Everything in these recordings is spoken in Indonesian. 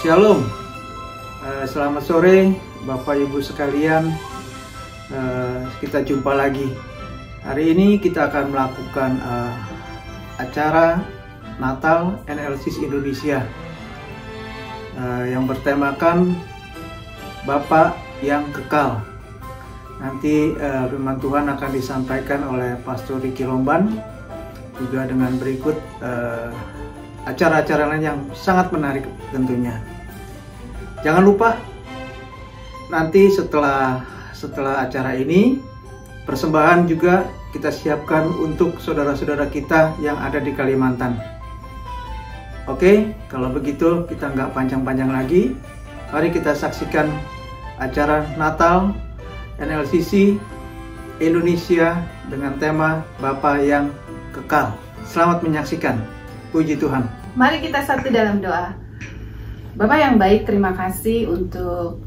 Shalom, selamat sore Bapak Ibu sekalian. Kita jumpa lagi. Hari ini kita akan melakukan acara Natal NLCC Indonesia yang bertemakan Bapa yang Kekal. Nanti firman Tuhan akan disampaikan oleh Pastor Ricky Romban, juga dengan berikut acara-acara lain yang sangat menarik tentunya. Jangan lupa nanti setelah acara ini persembahan juga kita siapkan untuk saudara-saudara kita yang ada di Kalimantan. Oke, kalau begitu kita nggak panjang-panjang lagi. Mari kita saksikan acara Natal NLCC Indonesia dengan tema Bapa yang Kekal. Selamat menyaksikan. Puji Tuhan. Mari kita satu dalam doa. Bapa yang baik, terima kasih untuk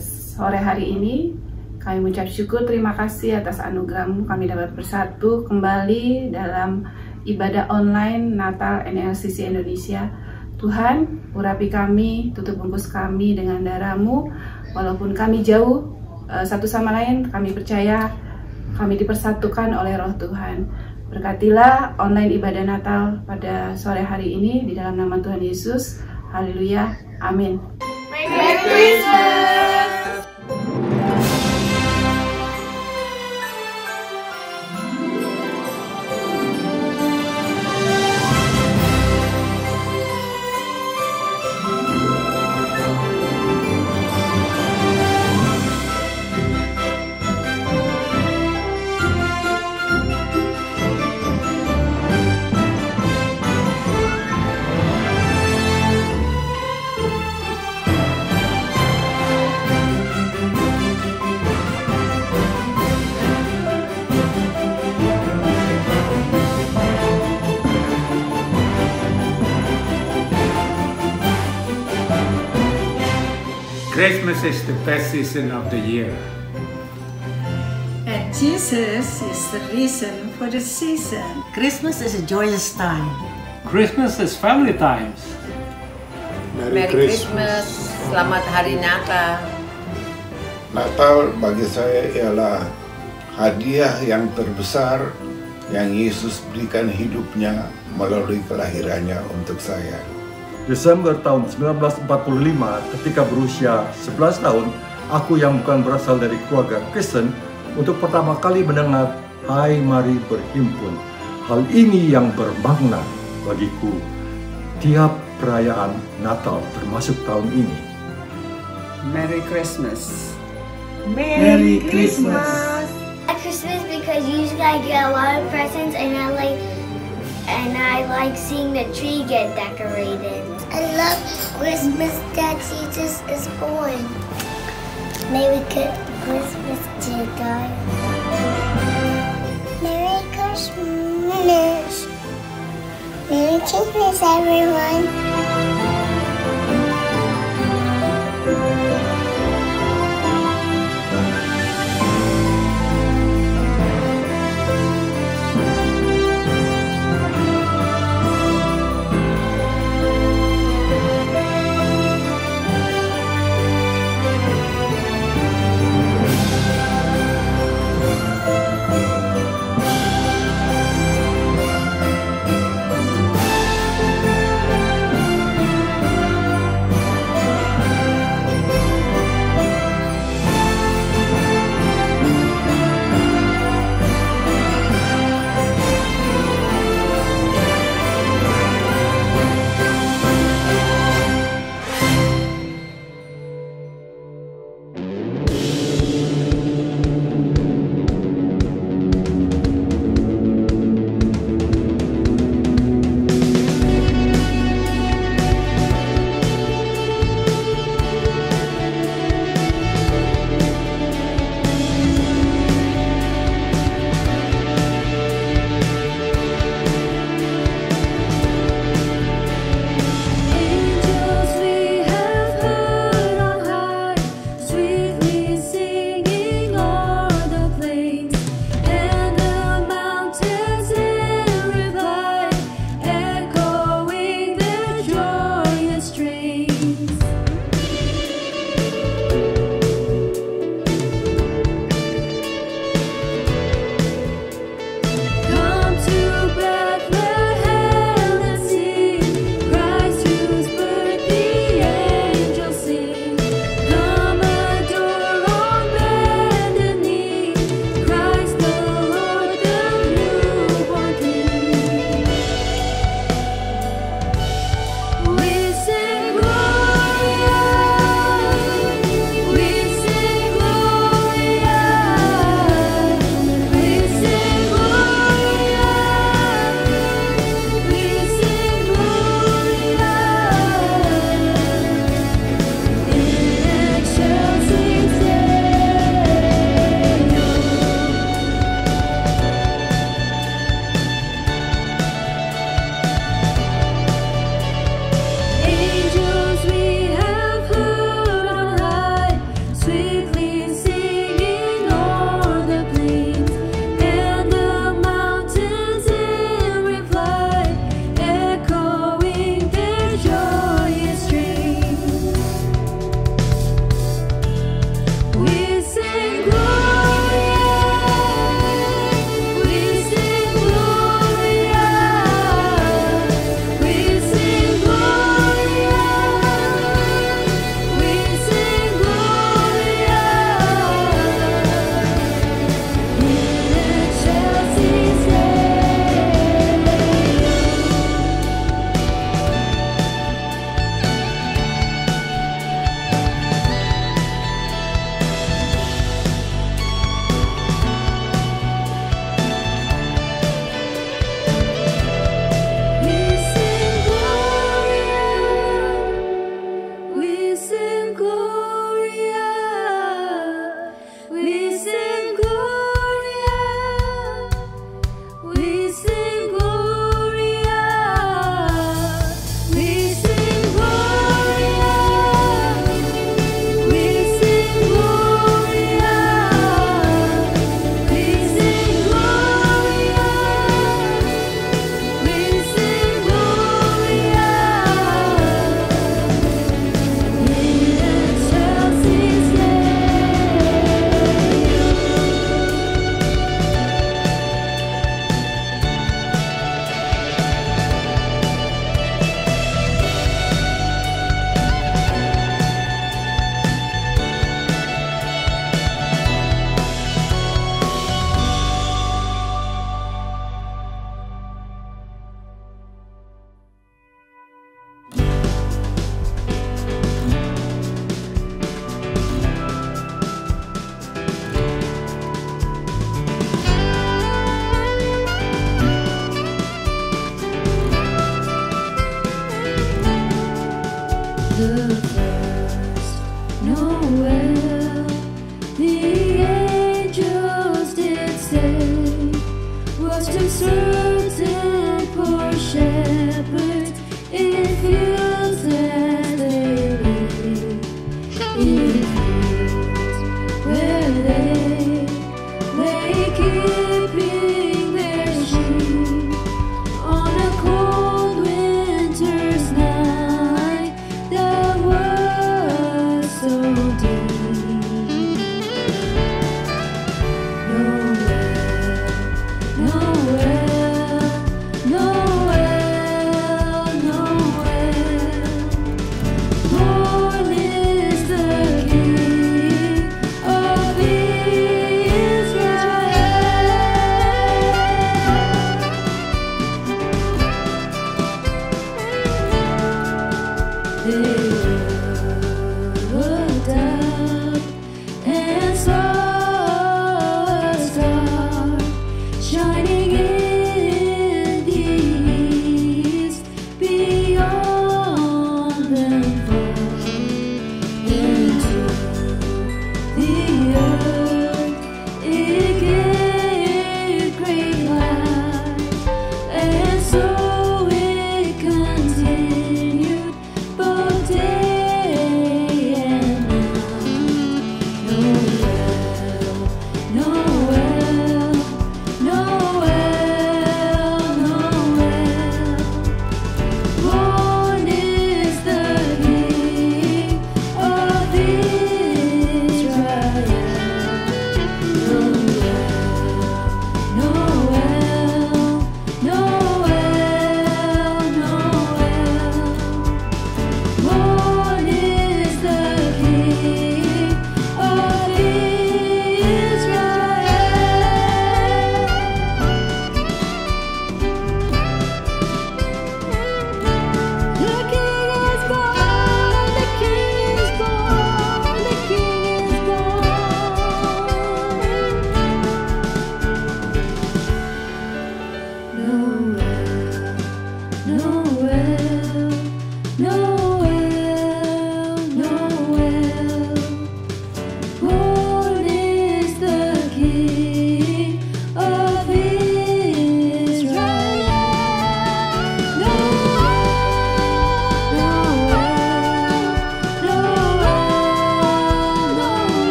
sore hari ini. Kami mengucap syukur, terima kasih atas anugerah-Mu kami dapat bersatu kembali dalam ibadah online Natal NLCC Indonesia. Tuhan, urapi kami, tutup bungkus kami dengan darah-Mu. Walaupun kami jauh satu sama lain, kami percaya kami dipersatukan oleh Roh Tuhan. Berkatilah online ibadah Natal pada sore hari ini di dalam nama Tuhan Yesus. Haleluya. Amin. Merry Christmas! Christmas is the best season of the year. And Jesus is the reason for the season. Christmas is a joyous time. Christmas is family times. Merry Christmas, selamat hari Natal. Natal bagi saya ialah hadiah yang terbesar yang Yesus berikan hidupnya melalui kelahirannya untuk saya. Desember tahun 1945, ketika berusia 11 tahun, aku yang bukan berasal dari keluarga Kristen untuk pertama kali mendengar Hai Mari Berhimpun. Hal ini yang bermakna bagiku tiap perayaan Natal termasuk tahun ini. Merry Christmas. Merry Christmas. Christmas because usually I get a lot of presents and I like seeing the tree get decorated. I love Christmas that Jesus is born. Merry Christmas to God. Merry Christmas. Merry Christmas, everyone.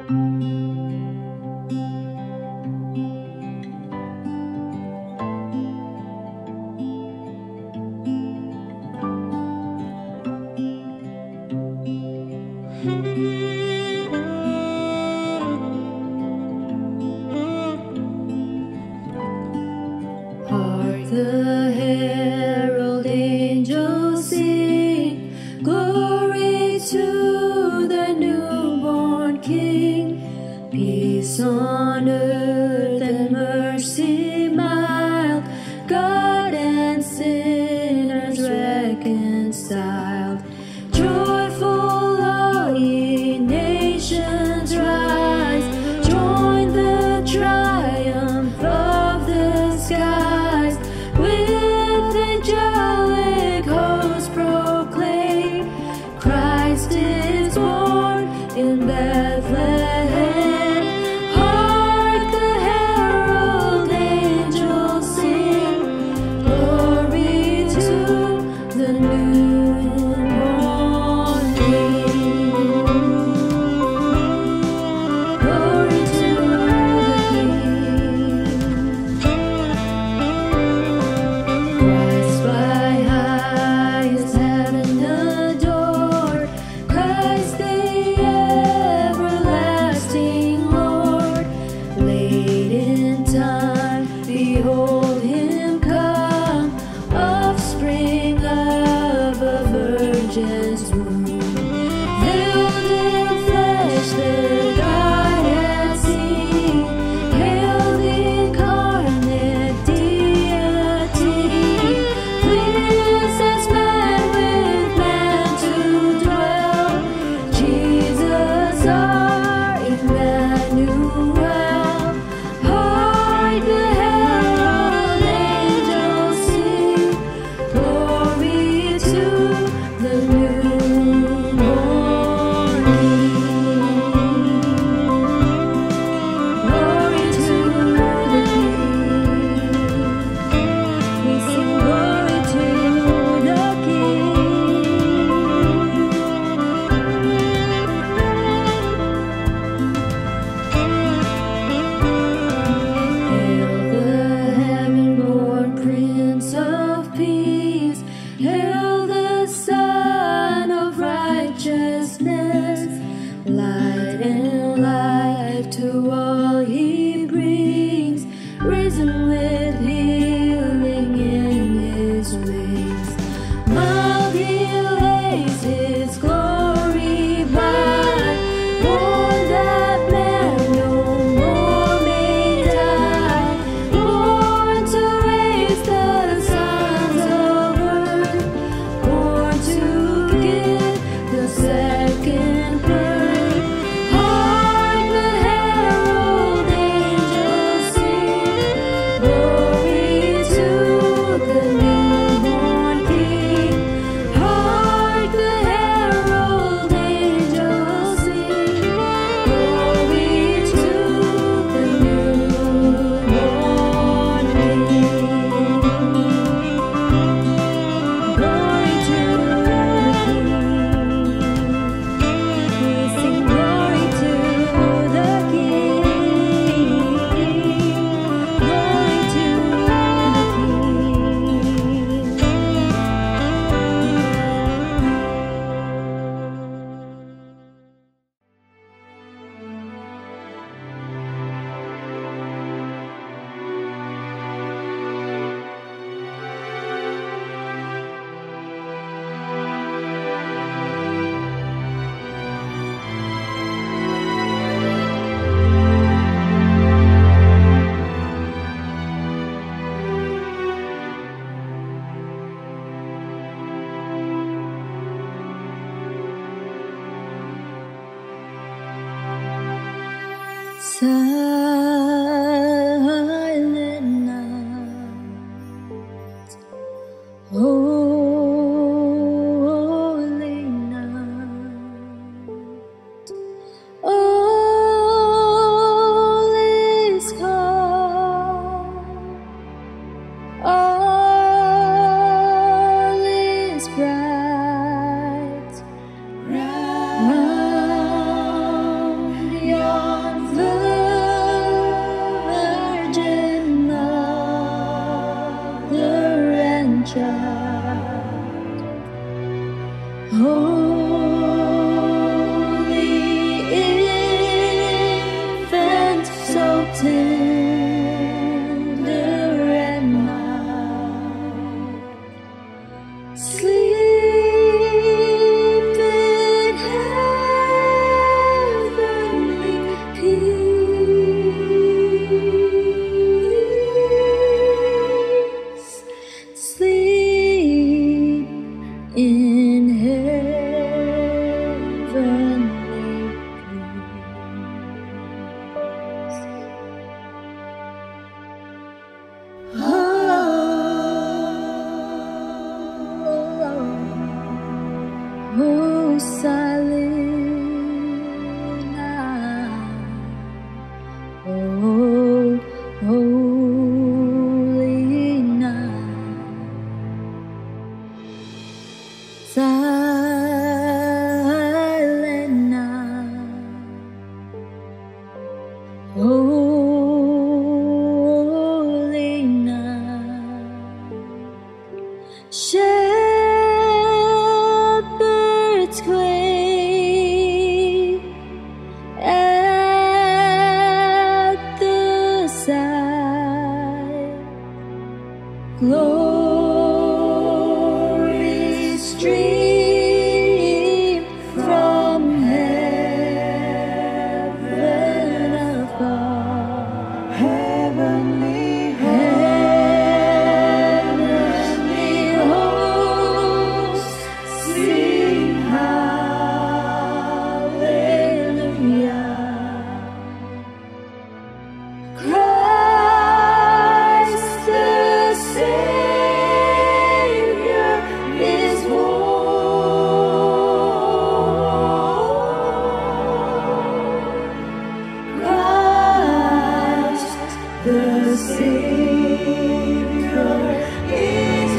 Hark the herald angels sing, glory to the newborn King. Peace on earth and mercy mild, God and sinners reconciled. Joyful all ye nations rise, join the triumph of the skies. With angelic hosts proclaim, Christ is born in Bethlehem. Hark the herald angels sing, glory to the newborn King. Glory to the King. Christ by highest heaven adored, Christ the everlasting Lord. Late in time, behold him come, offspring of a virgin's womb. Veiled in flesh, the Godhead seen, hail the incarnate deity. Pleased as man with man to dwell, Jesus our Emmanuel. Hark the herald angels sing, glory to the newborn King. Glory to the King. We sing glory to the King. Hail the heaven-born Prince of Peace, hail the Son of Righteousness. Light and life to all he brings, risen with healing in his wings. Mild he lays his glory by, born that man no more may die. Born to raise the sons of earth, born to give the second birth. Hark the herald angels sing, glory to the newborn King. Hark the herald angels sing, glory to the newborn King. Glory to the King. We sing glory to the King. Glory to the Silent night, holy night, all is calm, all is bright, round your Holy infant, so tender and mild, sleep in heavenly peace. Sleep in heavenly peace. Oh, silent night, oh, holy night, silent night, holy night. Shepherds quake at the sight, glory stream from heaven above, heavenly hosts sing hallelujah. Christ the Savior is born. Christ the Savior is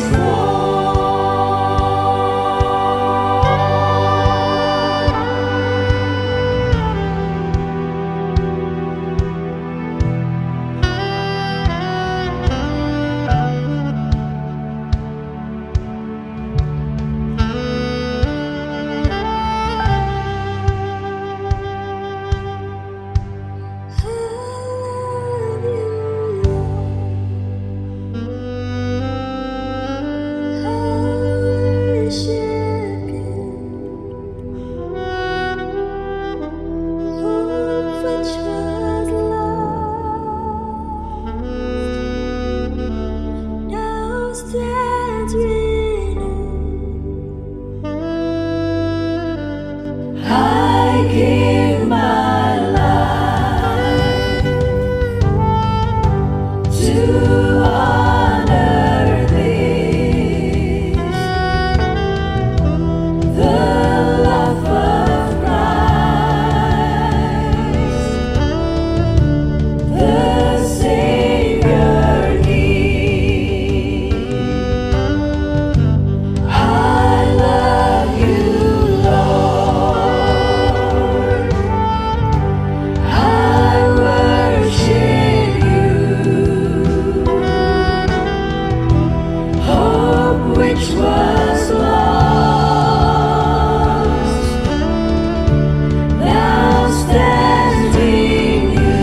I give my life to honor this, the love of Christ, the Savior King. I love you, Lord. I worship you. Hope which was lost now stands in you.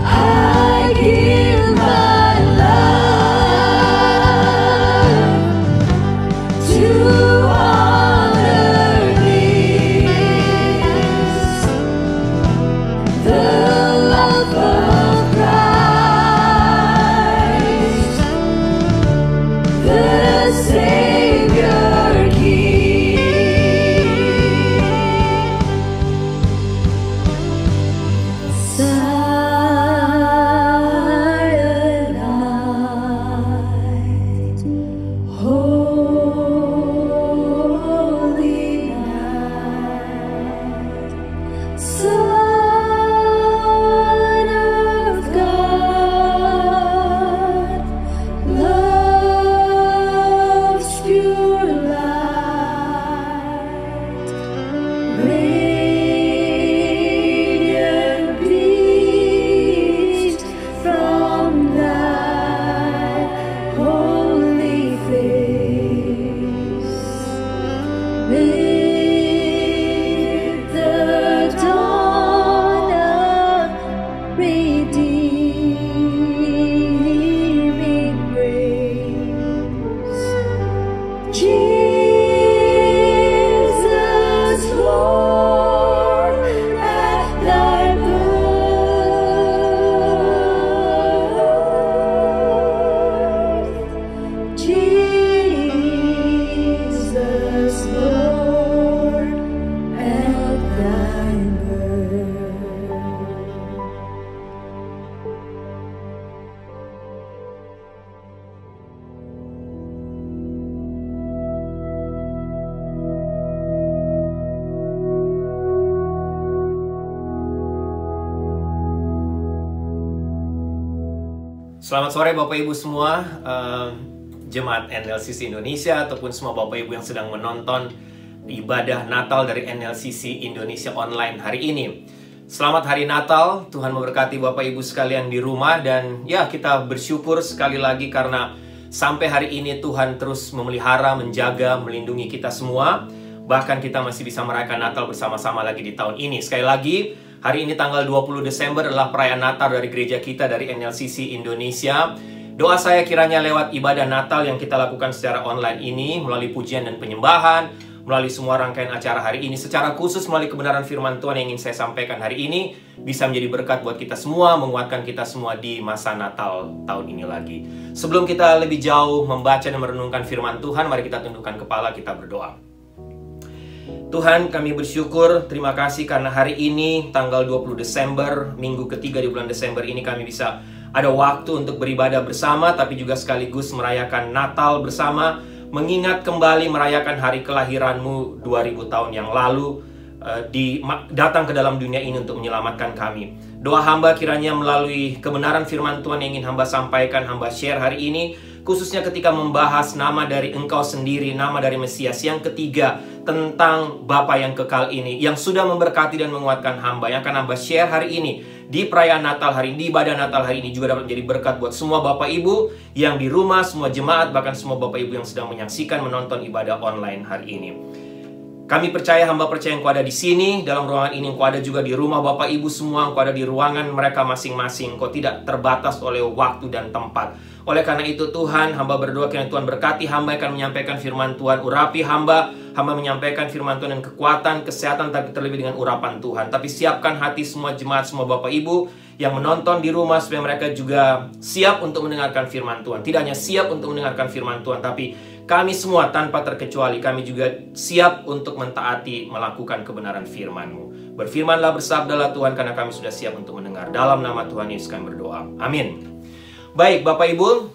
I give my life to honor this, the love of Christ, the Savior King. Silent night, holy night, Son of God loves Jesus, Lord, at thy birth. Jesus, Lord, at thy birth. Selamat sore Bapak Ibu semua, Jemaat NLCC Indonesia ataupun semua Bapak Ibu yang sedang menonton ibadah Natal dari NLCC Indonesia online hari ini. Selamat Hari Natal, Tuhan memberkati Bapak Ibu sekalian di rumah. Dan ya, kita bersyukur sekali lagi karena sampai hari ini Tuhan terus memelihara, menjaga, melindungi kita semua. Bahkan kita masih bisa merayakan Natal bersama-sama lagi di tahun ini. Sekali lagi, hari ini tanggal 20 Desember adalah perayaan Natal dari gereja kita, dari NLCC Indonesia. Doa saya kiranya lewat ibadah Natal yang kita lakukan secara online ini, melalui pujian dan penyembahan, melalui semua rangkaian acara hari ini, secara khusus melalui kebenaran firman Tuhan yang ingin saya sampaikan hari ini, bisa menjadi berkat buat kita semua, menguatkan kita semua di masa Natal tahun ini lagi. Sebelum kita lebih jauh membaca dan merenungkan firman Tuhan, mari kita tundukkan kepala, kita berdoa. Tuhan, kami bersyukur, terima kasih karena hari ini tanggal 20 Desember, minggu ketiga di bulan Desember ini kami bisa ada waktu untuk beribadah bersama, tapi juga sekaligus merayakan Natal bersama, mengingat kembali merayakan hari kelahiran-Mu 2000 tahun yang lalu, datang ke dalam dunia ini untuk menyelamatkan kami. Doa hamba kiranya melalui kebenaran firman Tuhan yang ingin hamba sampaikan, hamba share hari ini, khususnya ketika membahas nama dari Engkau sendiri, nama dari Mesias yang ketiga, tentang Bapa yang kekal ini, yang sudah memberkati dan menguatkan hamba, yang akan hamba share hari ini, di perayaan Natal hari ini, di ibadah Natal hari ini, juga dapat menjadi berkat buat semua Bapak Ibu yang di rumah, semua jemaat, bahkan semua Bapak Ibu yang sedang menyaksikan, menonton ibadah online hari ini. Kami percaya, hamba percaya Engkau ada di sini, dalam ruangan ini, Engkau ada juga di rumah Bapak Ibu semua, Engkau ada di ruangan mereka masing-masing, Engkau tidak terbatas oleh waktu dan tempat. Oleh karena itu Tuhan, hamba berdoa kiranya Tuhan berkati hamba yang akan menyampaikan firman Tuhan, urapi hamba menyampaikan firman Tuhan dengan kekuatan, kesehatan, tapi terlebih dengan urapan Tuhan. Tapi siapkan hati semua jemaat, semua Bapak Ibu yang menonton di rumah, supaya mereka juga siap untuk mendengarkan firman Tuhan. Tidak hanya siap untuk mendengarkan firman Tuhan, tapi kami semua tanpa terkecuali, kami juga siap untuk mentaati, melakukan kebenaran firman-Mu. Berfirmanlah, bersabdalah Tuhan, karena kami sudah siap untuk mendengar. Dalam nama Tuhan Yesus kami berdoa. Amin. Baik Bapak Ibu,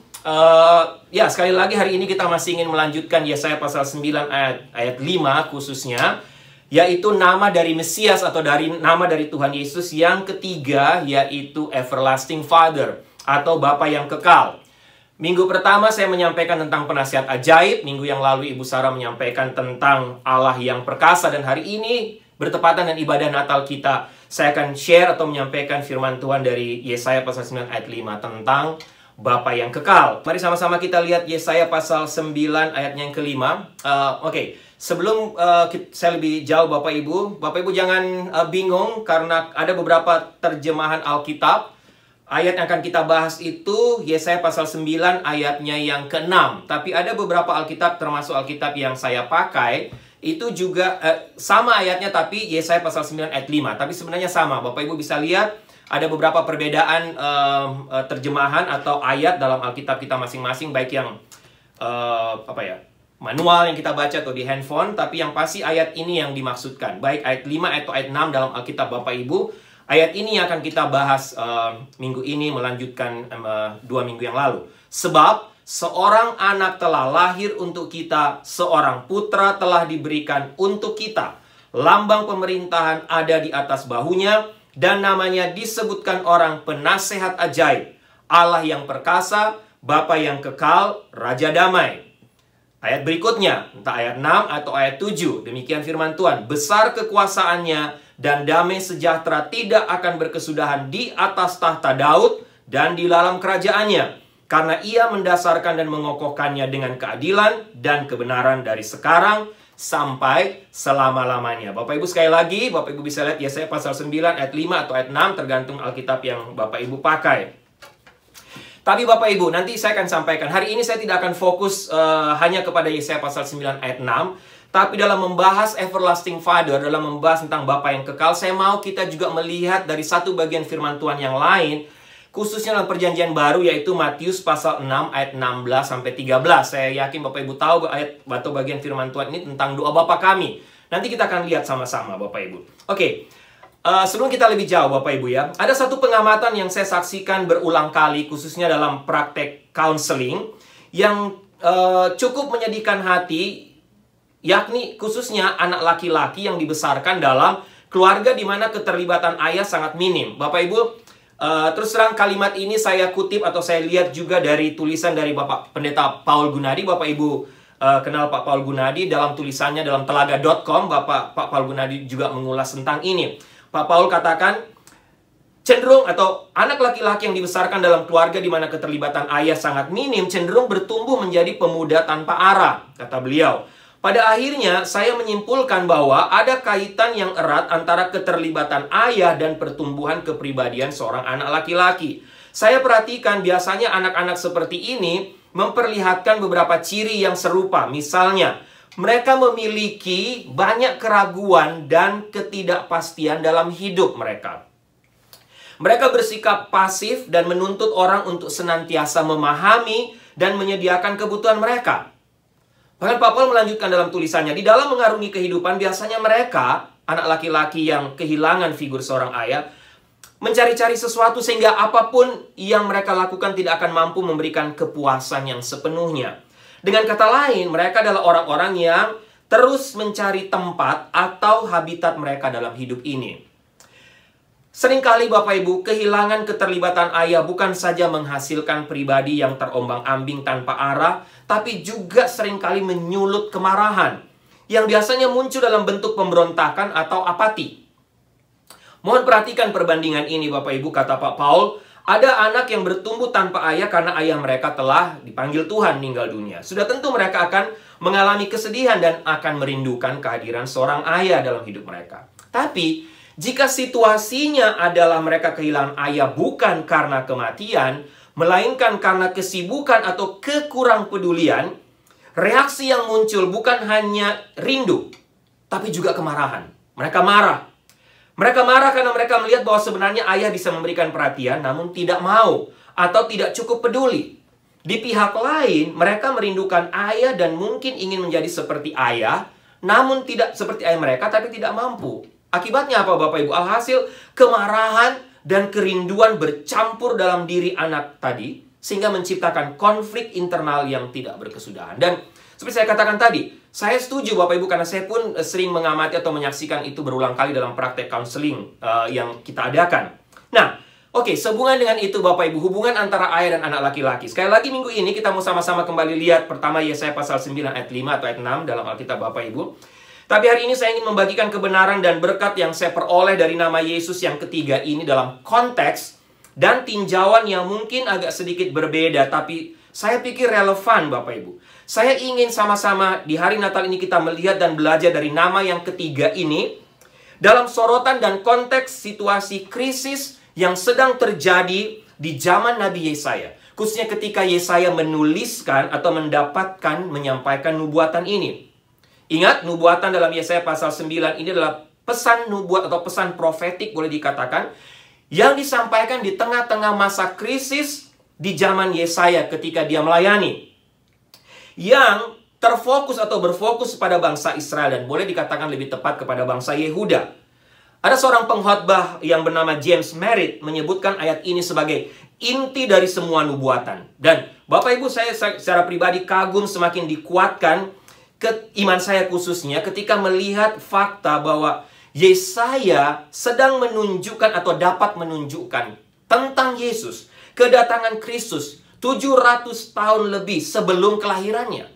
ya sekali lagi hari ini kita masih ingin melanjutkan Yesaya pasal 9 ayat 5 khususnya, yaitu nama dari Mesias atau nama dari Tuhan Yesus yang ketiga, yaitu Everlasting Father atau Bapa yang kekal. Minggu pertama saya menyampaikan tentang penasihat ajaib, minggu yang lalu Ibu Sarah menyampaikan tentang Allah yang perkasa, dan hari ini bertepatan dengan ibadah Natal kita, saya akan share atau menyampaikan firman Tuhan dari Yesaya pasal 9 ayat 5 tentang Bapa yang kekal. Mari sama-sama kita lihat Yesaya pasal 9 ayatnya yang kelima. Oke. Sebelum saya lebih jauh Bapak Ibu jangan bingung karena ada beberapa terjemahan Alkitab. Ayat yang akan kita bahas itu Yesaya pasal 9 ayatnya yang ke-6. Tapi ada beberapa Alkitab, termasuk Alkitab yang saya pakai, itu juga sama ayatnya, tapi Yesaya pasal 9 ayat 5. Tapi sebenarnya sama. Bapak Ibu bisa lihat ada beberapa perbedaan terjemahan atau ayat dalam Alkitab kita masing-masing, baik yang manual yang kita baca atau di handphone, tapi yang pasti ayat ini yang dimaksudkan. Baik ayat 5 atau ayat 6 dalam Alkitab Bapak Ibu. Ayat ini yang akan kita bahas minggu ini, melanjutkan 2 minggu yang lalu. Sebab seorang anak telah lahir untuk kita, seorang putra telah diberikan untuk kita. Lambang pemerintahan ada di atas bahunya, dan namanya disebutkan orang penasehat ajaib, Allah yang perkasa, Bapa yang kekal, Raja damai. Ayat berikutnya, entah ayat 6 atau ayat 7, demikian firman Tuhan. Besar kekuasaannya dan damai sejahtera tidak akan berkesudahan di atas tahta Daud dan di dalam kerajaannya. Karena ia mendasarkan dan mengokohkannya dengan keadilan dan kebenaran dari sekarang sampai selama-lamanya. Bapak Ibu sekali lagi, Bapak Ibu bisa lihat Yesaya pasal 9 ayat 5 atau ayat 6, tergantung Alkitab yang Bapak Ibu pakai. Tapi Bapak Ibu, nanti saya akan sampaikan. Hari ini saya tidak akan fokus hanya kepada Yesaya pasal 9 ayat 6. Tapi dalam membahas Everlasting Father, dalam membahas tentang Bapa yang kekal, saya mau kita juga melihat dari satu bagian firman Tuhan yang lain, khususnya dalam perjanjian baru, yaitu Matius pasal 6 ayat 16 sampai 13. Saya yakin Bapak Ibu tahu ayat atau bagian firman Tuhan ini tentang doa Bapa kami. Nanti kita akan lihat sama-sama Bapak Ibu. Oke. Sebelum kita lebih jauh Bapak Ibu ya, ada satu pengamatan yang saya saksikan berulang kali, khususnya dalam praktek counseling, yang cukup menyedihkan hati, yakni khususnya anak laki-laki yang dibesarkan dalam keluarga di mana keterlibatan ayah sangat minim. Bapak Ibu, terus terang kalimat ini saya kutip atau saya lihat juga dari tulisan dari Bapak Pendeta Paul Gunadi. Bapak Ibu kenal Pak Paul Gunadi, dalam tulisannya dalam telaga.com, Pak Paul Gunadi juga mengulas tentang ini. Pak Paul katakan, cenderung atau anak laki-laki yang dibesarkan dalam keluarga di mana keterlibatan ayah sangat minim, cenderung bertumbuh menjadi pemuda tanpa arah, kata beliau. Pada akhirnya, saya menyimpulkan bahwa ada kaitan yang erat antara keterlibatan ayah dan pertumbuhan kepribadian seorang anak laki-laki. Saya perhatikan biasanya anak-anak seperti ini memperlihatkan beberapa ciri yang serupa. Misalnya, mereka memiliki banyak keraguan dan ketidakpastian dalam hidup mereka. Mereka bersikap pasif dan menuntut orang untuk senantiasa memahami dan menyediakan kebutuhan mereka. Bahkan Pak Paul melanjutkan dalam tulisannya, di dalam mengarungi kehidupan biasanya mereka, anak laki-laki yang kehilangan figur seorang ayah, mencari-cari sesuatu sehingga apapun yang mereka lakukan tidak akan mampu memberikan kepuasan yang sepenuhnya. Dengan kata lain, mereka adalah orang-orang yang terus mencari tempat atau habitat mereka dalam hidup ini. Seringkali Bapak Ibu, kehilangan keterlibatan ayah bukan saja menghasilkan pribadi yang terombang-ambing tanpa arah, tapi juga seringkali menyulut kemarahan, yang biasanya muncul dalam bentuk pemberontakan atau apati. Mohon perhatikan perbandingan ini Bapak Ibu, kata Pak Paul. Ada anak yang bertumbuh tanpa ayah karena ayah mereka telah dipanggil Tuhan meninggal dunia. Sudah tentu mereka akan mengalami kesedihan dan akan merindukan kehadiran seorang ayah dalam hidup mereka. Tapi, jika situasinya adalah mereka kehilangan ayah bukan karena kematian, melainkan karena kesibukan atau kekurang pedulian, reaksi yang muncul bukan hanya rindu, tapi juga kemarahan. Mereka marah. Mereka marah karena mereka melihat bahwa sebenarnya ayah bisa memberikan perhatian, namun tidak mau atau tidak cukup peduli. Di pihak lain, mereka merindukan ayah dan mungkin ingin menjadi seperti ayah, namun tidak seperti ayah mereka, tapi tidak mampu. Akibatnya apa Bapak Ibu? Alhasil, kemarahan dan kerinduan bercampur dalam diri anak tadi, sehingga menciptakan konflik internal yang tidak berkesudahan. Dan seperti saya katakan tadi, saya setuju Bapak Ibu karena saya pun sering mengamati atau menyaksikan itu berulang kali dalam praktek counseling yang kita adakan. Nah, oke, sehubungan dengan itu Bapak Ibu, hubungan antara ayah dan anak laki-laki. Sekali lagi minggu ini kita mau sama-sama kembali lihat pertama Yesaya pasal 9 ayat 5 atau ayat 6 dalam Alkitab Bapak Ibu. Tapi hari ini saya ingin membagikan kebenaran dan berkat yang saya peroleh dari nama Yesus yang ketiga ini dalam konteks dan tinjauan yang mungkin agak sedikit berbeda, tapi saya pikir relevan Bapak Ibu. Saya ingin sama-sama di hari Natal ini kita melihat dan belajar dari nama yang ketiga ini dalam sorotan dan konteks situasi krisis yang sedang terjadi di zaman Nabi Yesaya. Khususnya ketika Yesaya menuliskan atau menyampaikan nubuatan ini. Ingat, nubuatan dalam Yesaya pasal 9 ini adalah pesan nubuat atau pesan profetik boleh dikatakan yang disampaikan di tengah-tengah masa krisis di zaman Yesaya ketika dia melayani. Yang terfokus atau berfokus pada bangsa Israel dan boleh dikatakan lebih tepat kepada bangsa Yehuda. Ada seorang pengkhotbah yang bernama James Merritt menyebutkan ayat ini sebagai inti dari semua nubuatan. Dan Bapak Ibu, saya secara pribadi kagum semakin dikuatkan iman saya khususnya ketika melihat fakta bahwa Yesaya sedang menunjukkan atau dapat menunjukkan tentang Yesus, kedatangan Kristus 700 tahun lebih sebelum kelahirannya.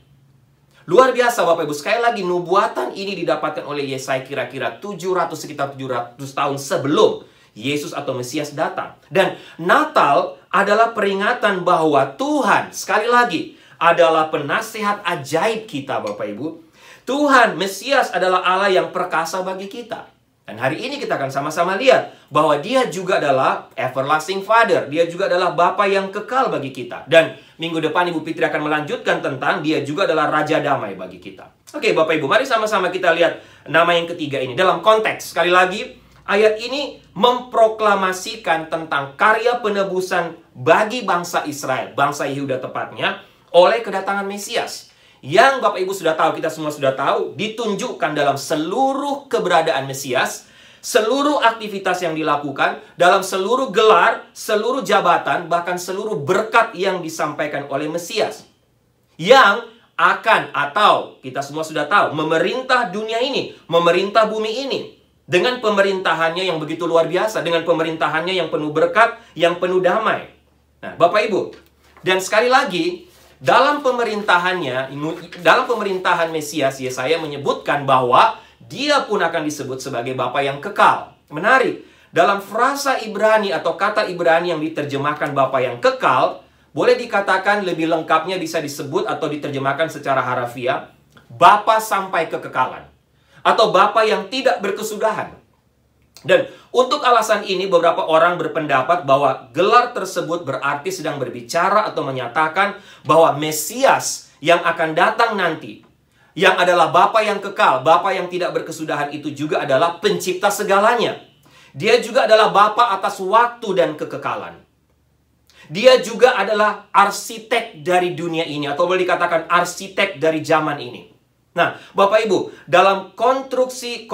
Luar biasa Bapak Ibu, sekali lagi nubuatan ini didapatkan oleh Yesaya kira-kira sekitar 700 tahun sebelum Yesus atau Mesias datang. Dan Natal adalah peringatan bahwa Tuhan, sekali lagi, adalah penasihat ajaib kita Bapak Ibu. Tuhan, Mesias adalah Allah yang perkasa bagi kita. Dan hari ini kita akan sama-sama lihat bahwa dia juga adalah everlasting Father. Dia juga adalah Bapa yang kekal bagi kita. Dan minggu depan Ibu Fitri akan melanjutkan tentang dia juga adalah Raja Damai bagi kita. Oke, Bapak Ibu, mari sama-sama kita lihat nama yang ketiga ini. Dalam konteks, sekali lagi, ayat ini memproklamasikan tentang karya penebusan bagi bangsa Israel, bangsa Yehuda tepatnya, oleh kedatangan Mesias. Yang Bapak Ibu sudah tahu, kita semua sudah tahu, ditunjukkan dalam seluruh keberadaan Mesias, seluruh aktivitas yang dilakukan, dalam seluruh gelar, seluruh jabatan, bahkan seluruh berkat yang disampaikan oleh Mesias. Yang akan, atau kita semua sudah tahu, memerintah dunia ini, memerintah bumi ini. Dengan pemerintahannya yang begitu luar biasa, dengan pemerintahannya yang penuh berkat, yang penuh damai. Nah, Bapak Ibu, dan sekali lagi, dalam pemerintahan Mesias, Yesaya menyebutkan bahwa dia pun akan disebut sebagai Bapa yang kekal. Menarik, dalam frasa Ibrani atau kata Ibrani yang diterjemahkan Bapa yang kekal, boleh dikatakan lebih lengkapnya bisa disebut atau diterjemahkan secara harafiah, Bapa sampai kekekalan. Atau Bapa yang tidak berkesudahan. Dan untuk alasan ini beberapa orang berpendapat bahwa gelar tersebut berarti sedang berbicara atau menyatakan bahwa Mesias yang akan datang nanti, yang adalah Bapa yang kekal, Bapa yang tidak berkesudahan itu juga adalah pencipta segalanya. Dia juga adalah Bapa atas waktu dan kekekalan. Dia juga adalah arsitek dari dunia ini, atau boleh dikatakan arsitek dari zaman ini. Nah, Bapak Ibu, dalam konstruksi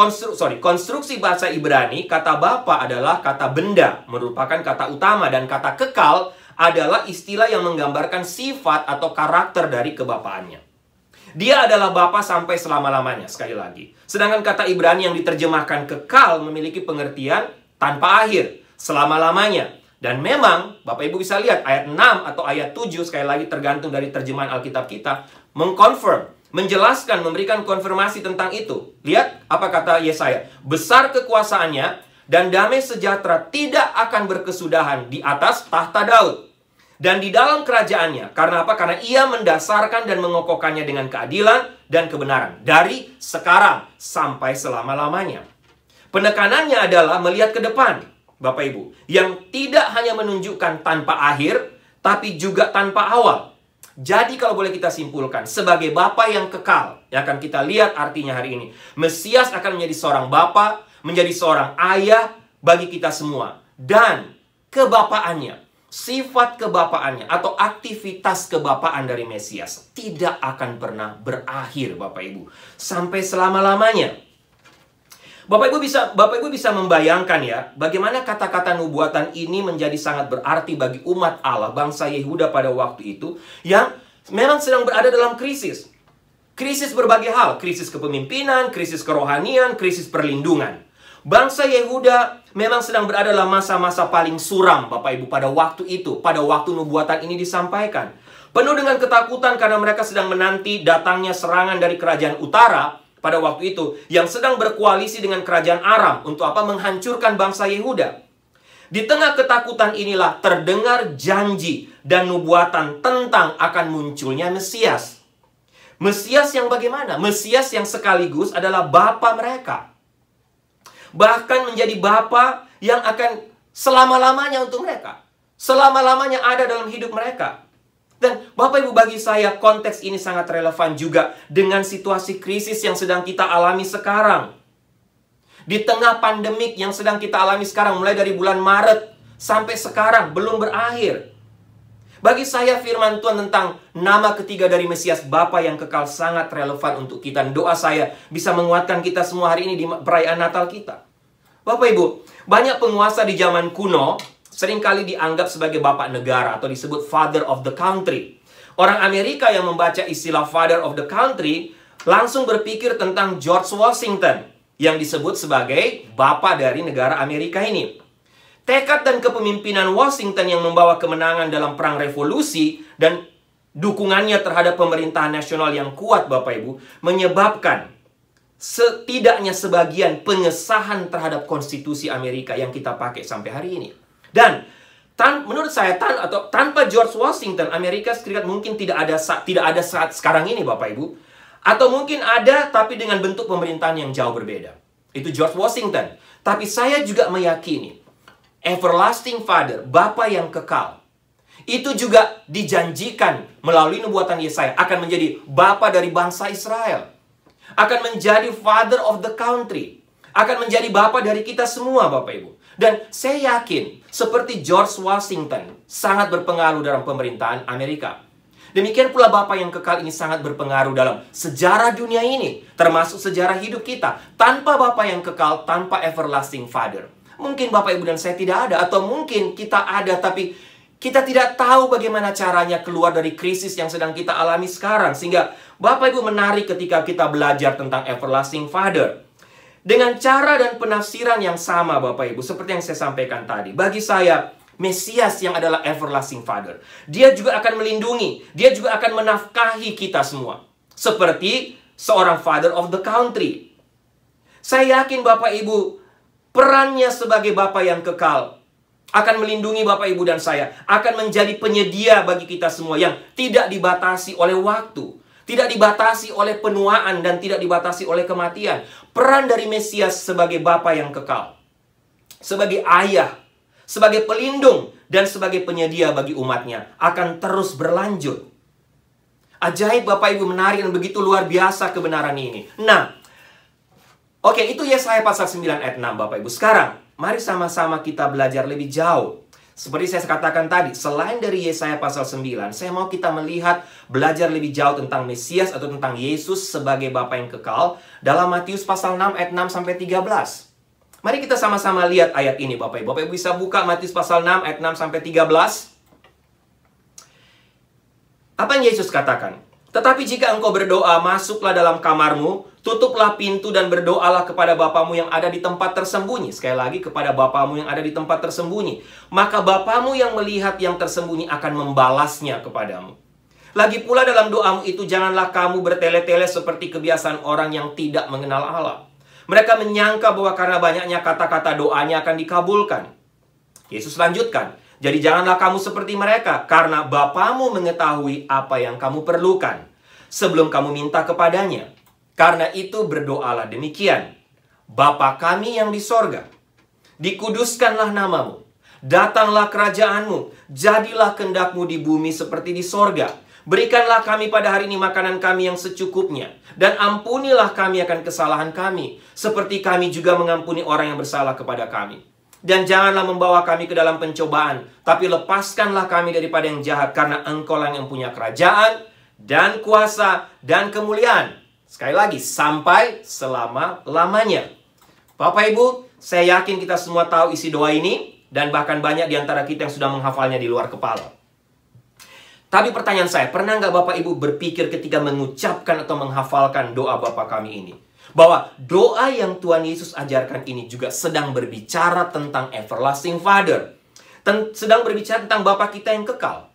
bahasa Ibrani, kata Bapa adalah kata benda, merupakan kata utama, dan kata kekal adalah istilah yang menggambarkan sifat atau karakter dari kebapaannya. Dia adalah Bapa sampai selama-lamanya, sekali lagi. Sedangkan kata Ibrani yang diterjemahkan kekal memiliki pengertian tanpa akhir, selama-lamanya. Dan memang, Bapak Ibu bisa lihat ayat 6 atau ayat 7, sekali lagi tergantung dari terjemahan Alkitab kita, mengkonfirm, menjelaskan, memberikan konfirmasi tentang itu. Lihat apa kata Yesaya. Besar kekuasaannya dan damai sejahtera tidak akan berkesudahan di atas tahta Daud. Dan di dalam kerajaannya. Karena apa? Karena ia mendasarkan dan mengokohkannya dengan keadilan dan kebenaran. Dari sekarang sampai selama-lamanya. Penekanannya adalah melihat ke depan, Bapak Ibu. Yang tidak hanya menunjukkan tanpa akhir, tapi juga tanpa awal. Jadi kalau boleh kita simpulkan, sebagai Bapa yang kekal, yang akan kita lihat artinya hari ini, Mesias akan menjadi seorang Bapa, menjadi seorang ayah bagi kita semua. Dan kebapaannya, sifat kebapaannya, atau aktivitas kebapaan dari Mesias tidak akan pernah berakhir, Bapak Ibu, sampai selama-lamanya. Bapak Ibu bisa membayangkan ya, bagaimana kata-kata nubuatan ini menjadi sangat berarti bagi umat Allah, bangsa Yehuda pada waktu itu, yang memang sedang berada dalam krisis. Krisis berbagai hal, krisis kepemimpinan, krisis kerohanian, krisis perlindungan. Bangsa Yehuda memang sedang berada dalam masa-masa paling suram, Bapak Ibu, pada waktu itu, pada waktu nubuatan ini disampaikan. Penuh dengan ketakutan karena mereka sedang menanti datangnya serangan dari kerajaan utara, pada waktu itu, yang sedang berkoalisi dengan kerajaan Aram untuk apa? Menghancurkan bangsa Yehuda. Di tengah ketakutan inilah terdengar janji dan nubuatan tentang akan munculnya Mesias. Mesias yang bagaimana? Mesias yang sekaligus adalah Bapa mereka. Bahkan menjadi Bapa yang akan selama-lamanya untuk mereka. Selama-lamanya ada dalam hidup mereka. Dan Bapak Ibu, bagi saya konteks ini sangat relevan juga dengan situasi krisis yang sedang kita alami sekarang. Di tengah pandemik yang sedang kita alami sekarang, mulai dari bulan Maret sampai sekarang, belum berakhir. Bagi saya firman Tuhan tentang nama ketiga dari Mesias, Bapa yang kekal, sangat relevan untuk kita. Dan doa saya bisa menguatkan kita semua hari ini di perayaan Natal kita. Bapak Ibu, banyak penguasa di zaman kuno seringkali dianggap sebagai bapak negara atau disebut father of the country. Orang Amerika yang membaca istilah father of the country langsung berpikir tentang George Washington yang disebut sebagai bapak dari negara Amerika ini. Tekad dan kepemimpinan Washington yang membawa kemenangan dalam perang revolusi dan dukungannya terhadap pemerintahan nasional yang kuat, Bapak Ibu, menyebabkan setidaknya sebagian pengesahan terhadap konstitusi Amerika yang kita pakai sampai hari ini. Dan menurut saya tanpa George Washington, Amerika Serikat mungkin tidak ada saat sekarang ini, Bapak Ibu. Atau mungkin ada tapi dengan bentuk pemerintahan yang jauh berbeda. Itu George Washington. Tapi saya juga meyakini everlasting Father, Bapa yang kekal, itu juga dijanjikan melalui nubuatan Yesaya akan menjadi Bapa dari bangsa Israel. Akan menjadi Father of the country. Akan menjadi Bapa dari kita semua, Bapak Ibu. Dan saya yakin seperti George Washington sangat berpengaruh dalam pemerintahan Amerika. Demikian pula Bapa yang kekal ini sangat berpengaruh dalam sejarah dunia ini, termasuk sejarah hidup kita. Tanpa Bapa yang kekal, tanpa everlasting Father, mungkin Bapak Ibu dan saya tidak ada, atau mungkin kita ada tapi kita tidak tahu bagaimana caranya keluar dari krisis yang sedang kita alami sekarang. Sehingga Bapak Ibu menarik ketika kita belajar tentang everlasting Father. Dengan cara dan penafsiran yang sama, Bapak Ibu, seperti yang saya sampaikan tadi. Bagi saya, Mesias yang adalah everlasting Father, dia juga akan melindungi, dia juga akan menafkahi kita semua. Seperti seorang Father of the country. Saya yakin Bapak Ibu, perannya sebagai Bapa yang kekal akan melindungi Bapak Ibu dan saya, akan menjadi penyedia bagi kita semua yang tidak dibatasi oleh waktu, tidak dibatasi oleh penuaan, dan tidak dibatasi oleh kematian. Peran dari Mesias sebagai Bapa yang kekal, sebagai ayah, sebagai pelindung, dan sebagai penyedia bagi umatnya akan terus berlanjut. Ajaib Bapak Ibu, menarik dan begitu luar biasa kebenaran ini. Nah, oke, itu Yesaya pasal 9 ayat 6 Bapak Ibu. Sekarang, mari sama-sama kita belajar lebih jauh. Seperti saya katakan tadi, selain dari Yesaya pasal 9, saya mau kita melihat, belajar lebih jauh tentang Mesias atau tentang Yesus sebagai Bapa yang kekal dalam Matius pasal 6 ayat 6 sampai 13. Mari kita sama-sama lihat ayat ini Bapak Ibu. Bapak Ibu bisa buka Matius pasal 6 ayat 6 sampai 13. Apa yang Yesus katakan? Tetapi jika engkau berdoa, masuklah dalam kamarmu, tutuplah pintu dan berdoalah kepada Bapamu yang ada di tempat tersembunyi. Sekali lagi, kepada Bapamu yang ada di tempat tersembunyi. Maka Bapamu yang melihat yang tersembunyi akan membalasnya kepadamu. Lagi pula dalam doamu itu janganlah kamu bertele-tele seperti kebiasaan orang yang tidak mengenal Allah. Mereka menyangka bahwa karena banyaknya kata-kata doanya akan dikabulkan. Yesus lanjutkan, jadi janganlah kamu seperti mereka, karena Bapamu mengetahui apa yang kamu perlukan sebelum kamu minta kepadanya. Karena itu berdoalah demikian. Bapa kami yang di sorga, dikuduskanlah namamu, datanglah kerajaanmu, jadilah kehendakmu di bumi seperti di sorga. Berikanlah kami pada hari ini makanan kami yang secukupnya, dan ampunilah kami akan kesalahan kami, seperti kami juga mengampuni orang yang bersalah kepada kami. Dan janganlah membawa kami ke dalam pencobaan, tapi lepaskanlah kami daripada yang jahat, karena Engkau-lah yang punya kerajaan, dan kuasa, dan kemuliaan. Sekali lagi, sampai selama-lamanya. Bapak Ibu, saya yakin kita semua tahu isi doa ini, dan bahkan banyak di antara kita yang sudah menghafalnya di luar kepala. Tapi pertanyaan saya, pernah nggak Bapak Ibu berpikir ketika mengucapkan atau menghafalkan doa Bapa kami ini, bahwa doa yang Tuhan Yesus ajarkan ini juga sedang berbicara tentang everlasting Father, sedang berbicara tentang Bapa kita yang kekal.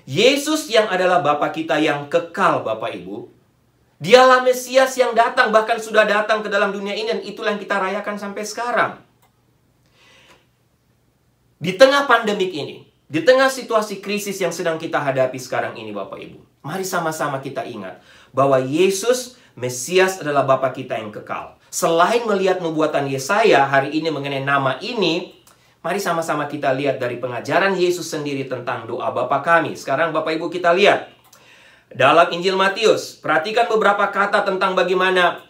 Yesus yang adalah Bapa kita yang kekal, Bapak Ibu, dialah Mesias yang datang, bahkan sudah datang ke dalam dunia ini, dan itulah yang kita rayakan sampai sekarang. Di tengah pandemik ini, di tengah situasi krisis yang sedang kita hadapi sekarang ini, Bapak Ibu, mari sama-sama kita ingat bahwa Yesus, Mesias, adalah Bapa kita yang kekal. Selain melihat nubuatan Yesaya hari ini mengenai nama ini, mari sama-sama kita lihat dari pengajaran Yesus sendiri tentang doa Bapa kami. Sekarang Bapak Ibu kita lihat dalam Injil Matius, perhatikan beberapa kata tentang bagaimana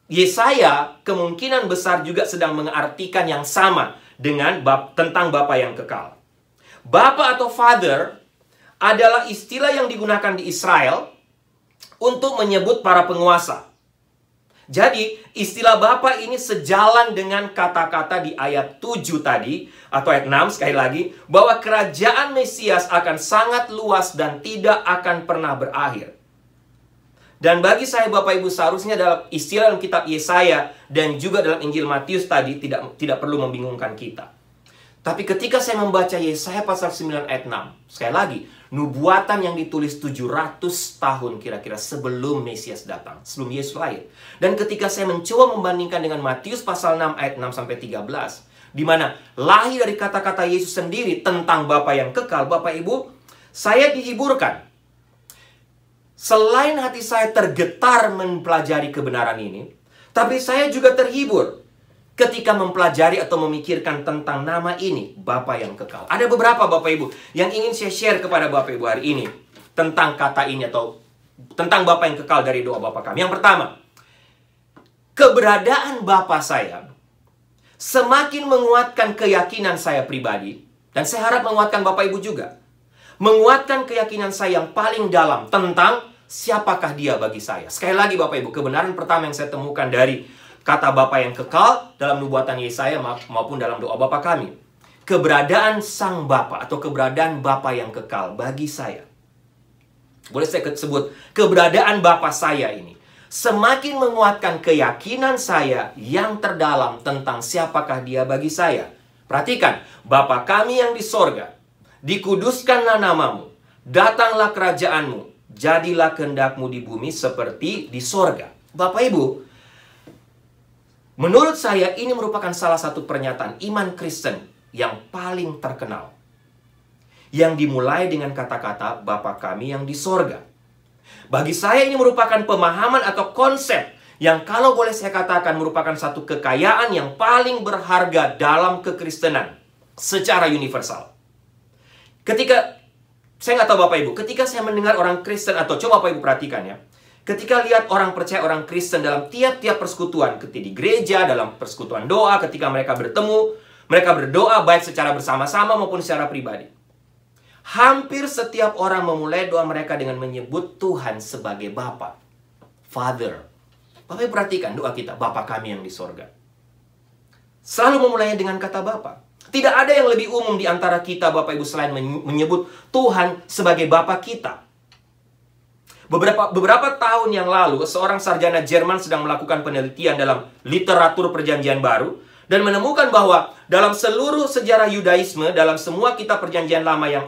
Yesaya kemungkinan besar juga sedang mengartikan yang sama dengan tentang Bapa yang kekal. Bapa atau Father adalah istilah yang digunakan di Israel untuk menyebut para penguasa. Jadi, istilah Bapa ini sejalan dengan kata-kata di ayat 7 tadi, atau ayat 6 sekali lagi, bahwa kerajaan Mesias akan sangat luas dan tidak akan pernah berakhir. Dan bagi saya Bapak Ibu, seharusnya dalam istilah dalam kitab Yesaya dan juga dalam Injil Matius tadi tidak perlu membingungkan kita. Tapi ketika saya membaca Yesaya pasal 9 ayat 6, sekali lagi, nubuatan yang ditulis 700 tahun kira-kira sebelum Mesias datang, sebelum Yesus lahir. Dan ketika saya mencoba membandingkan dengan Matius pasal 6 ayat 6 sampai 13, di mana lahir dari kata-kata Yesus sendiri tentang Bapa yang kekal, Bapak Ibu, saya dihiburkan. Selain hati saya tergetar mempelajari kebenaran ini, tapi saya juga terhibur ketika mempelajari atau memikirkan tentang nama ini, Bapa yang kekal. Ada beberapa Bapak Ibu yang ingin saya share kepada Bapak Ibu hari ini tentang kata ini atau tentang Bapa yang kekal dari doa Bapa kami. Yang pertama, keberadaan Bapa saya semakin menguatkan keyakinan saya pribadi, dan saya harap menguatkan Bapak Ibu juga. Menguatkan keyakinan saya yang paling dalam tentang siapakah dia bagi saya. Sekali lagi Bapak Ibu, kebenaran pertama yang saya temukan dari kata Bapa yang kekal dalam nubuatan Yesaya maupun dalam doa Bapa kami. Keberadaan Sang Bapa atau keberadaan Bapa yang kekal bagi saya. Boleh saya sebut, keberadaan Bapa saya ini semakin menguatkan keyakinan saya yang terdalam tentang siapakah dia bagi saya. Perhatikan, Bapa kami yang di sorga, dikuduskanlah namamu, datanglah kerajaanmu, jadilah kehendakmu di bumi seperti di sorga. Bapak Ibu, menurut saya ini merupakan salah satu pernyataan iman Kristen yang paling terkenal, yang dimulai dengan kata-kata Bapa kami yang di sorga. Bagi saya ini merupakan pemahaman atau konsep yang kalau boleh saya katakan merupakan satu kekayaan yang paling berharga dalam kekristenan secara universal. Ketika saya nggak tahu Bapak Ibu, ketika saya mendengar orang Kristen, atau coba Bapak Ibu perhatikan ya, ketika lihat orang percaya, orang Kristen dalam tiap-tiap persekutuan, ketika di gereja, dalam persekutuan doa, ketika mereka bertemu, mereka berdoa baik secara bersama-sama maupun secara pribadi. Hampir setiap orang memulai doa mereka dengan menyebut Tuhan sebagai Bapa, Father. Bapak Ibu perhatikan doa kita, Bapa kami yang di sorga. Selalu memulainya dengan kata Bapa. Tidak ada yang lebih umum di antara kita, Bapak Ibu, selain menyebut Tuhan sebagai Bapa kita. Beberapa tahun yang lalu, seorang sarjana Jerman sedang melakukan penelitian dalam literatur Perjanjian Baru dan menemukan bahwa dalam seluruh sejarah Yudaisme, dalam semua kitab Perjanjian Lama yang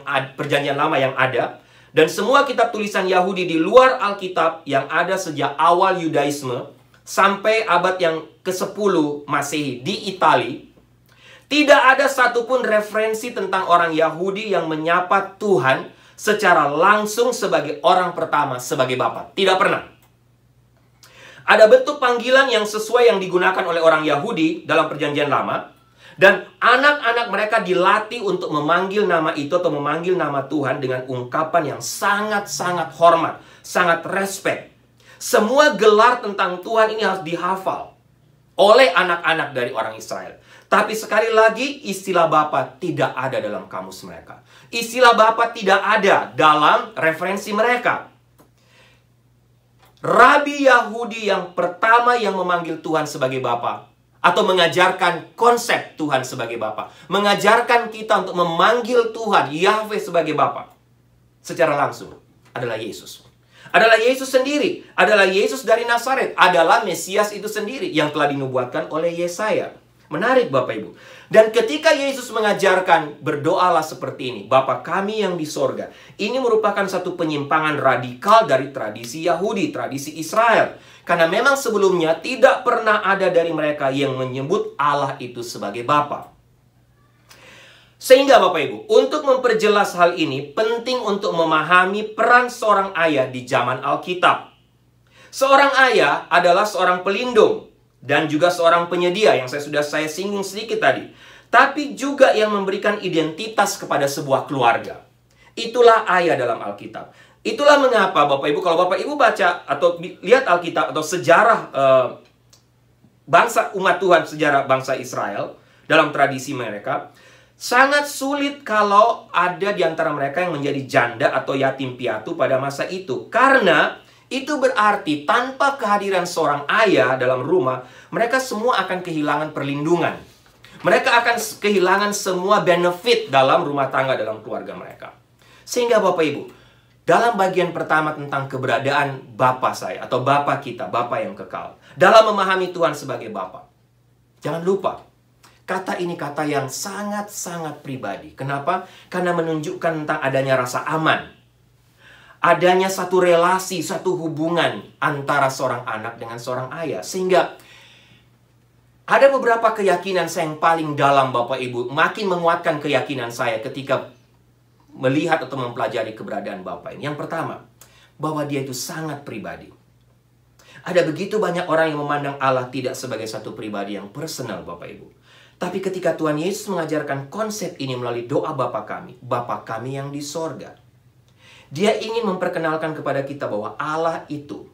ada, dan semua kitab tulisan Yahudi di luar Alkitab yang ada sejak awal Yudaisme sampai abad yang ke-10 Masehi di Italia, tidak ada satupun referensi tentang orang Yahudi yang menyapa Tuhan secara langsung sebagai orang pertama, sebagai Bapa. Tidak pernah. Ada bentuk panggilan yang sesuai yang digunakan oleh orang Yahudi dalam Perjanjian Lama, dan anak-anak mereka dilatih untuk memanggil nama itu atau memanggil nama Tuhan dengan ungkapan yang sangat-sangat hormat, sangat respect. Semua gelar tentang Tuhan ini harus dihafal oleh anak-anak dari orang Israel. Tapi sekali lagi, istilah Bapa tidak ada dalam kamus mereka. Istilah Bapa tidak ada dalam referensi mereka. Rabi Yahudi yang pertama yang memanggil Tuhan sebagai Bapa, atau mengajarkan konsep Tuhan sebagai Bapa, mengajarkan kita untuk memanggil Tuhan, Yahweh sebagai Bapa, secara langsung, adalah Yesus. Adalah Yesus sendiri. Adalah Yesus dari Nazaret. Adalah Mesias itu sendiri yang telah dinubuatkan oleh Yesaya. Menarik Bapak Ibu. Dan ketika Yesus mengajarkan berdoalah seperti ini, Bapa kami yang di sorga, ini merupakan satu penyimpangan radikal dari tradisi Yahudi, tradisi Israel. Karena memang sebelumnya tidak pernah ada dari mereka yang menyebut Allah itu sebagai Bapa. Sehingga Bapak Ibu, untuk memperjelas hal ini, penting untuk memahami peran seorang ayah di zaman Alkitab. Seorang ayah adalah seorang pelindung dan juga seorang penyedia yang sudah saya singgung sedikit tadi. Tapi juga yang memberikan identitas kepada sebuah keluarga. Itulah ayah dalam Alkitab. Itulah mengapa Bapak Ibu, kalau Bapak Ibu baca atau lihat Alkitab atau sejarah bangsa umat Tuhan, sejarah bangsa Israel dalam tradisi mereka, sangat sulit kalau ada di antara mereka yang menjadi janda atau yatim piatu pada masa itu. Karena itu berarti tanpa kehadiran seorang ayah dalam rumah, mereka semua akan kehilangan perlindungan. Mereka akan kehilangan semua benefit dalam rumah tangga, dalam keluarga mereka. Sehingga Bapak Ibu, dalam bagian pertama tentang keberadaan Bapa saya atau Bapa kita, Bapa yang kekal, dalam memahami Tuhan sebagai Bapa, jangan lupa, kata ini kata yang sangat-sangat pribadi. Kenapa? Karena menunjukkan tentang adanya rasa aman. Adanya satu relasi, satu hubungan antara seorang anak dengan seorang ayah. Sehingga ada beberapa keyakinan saya yang paling dalam Bapak Ibu, makin menguatkan keyakinan saya ketika melihat atau mempelajari keberadaan Bapa ini. Yang pertama, bahwa dia itu sangat pribadi. Ada begitu banyak orang yang memandang Allah tidak sebagai satu pribadi yang personal, Bapak Ibu. Tapi ketika Tuhan Yesus mengajarkan konsep ini melalui doa Bapa kami yang di sorga, Dia ingin memperkenalkan kepada kita bahwa Allah itu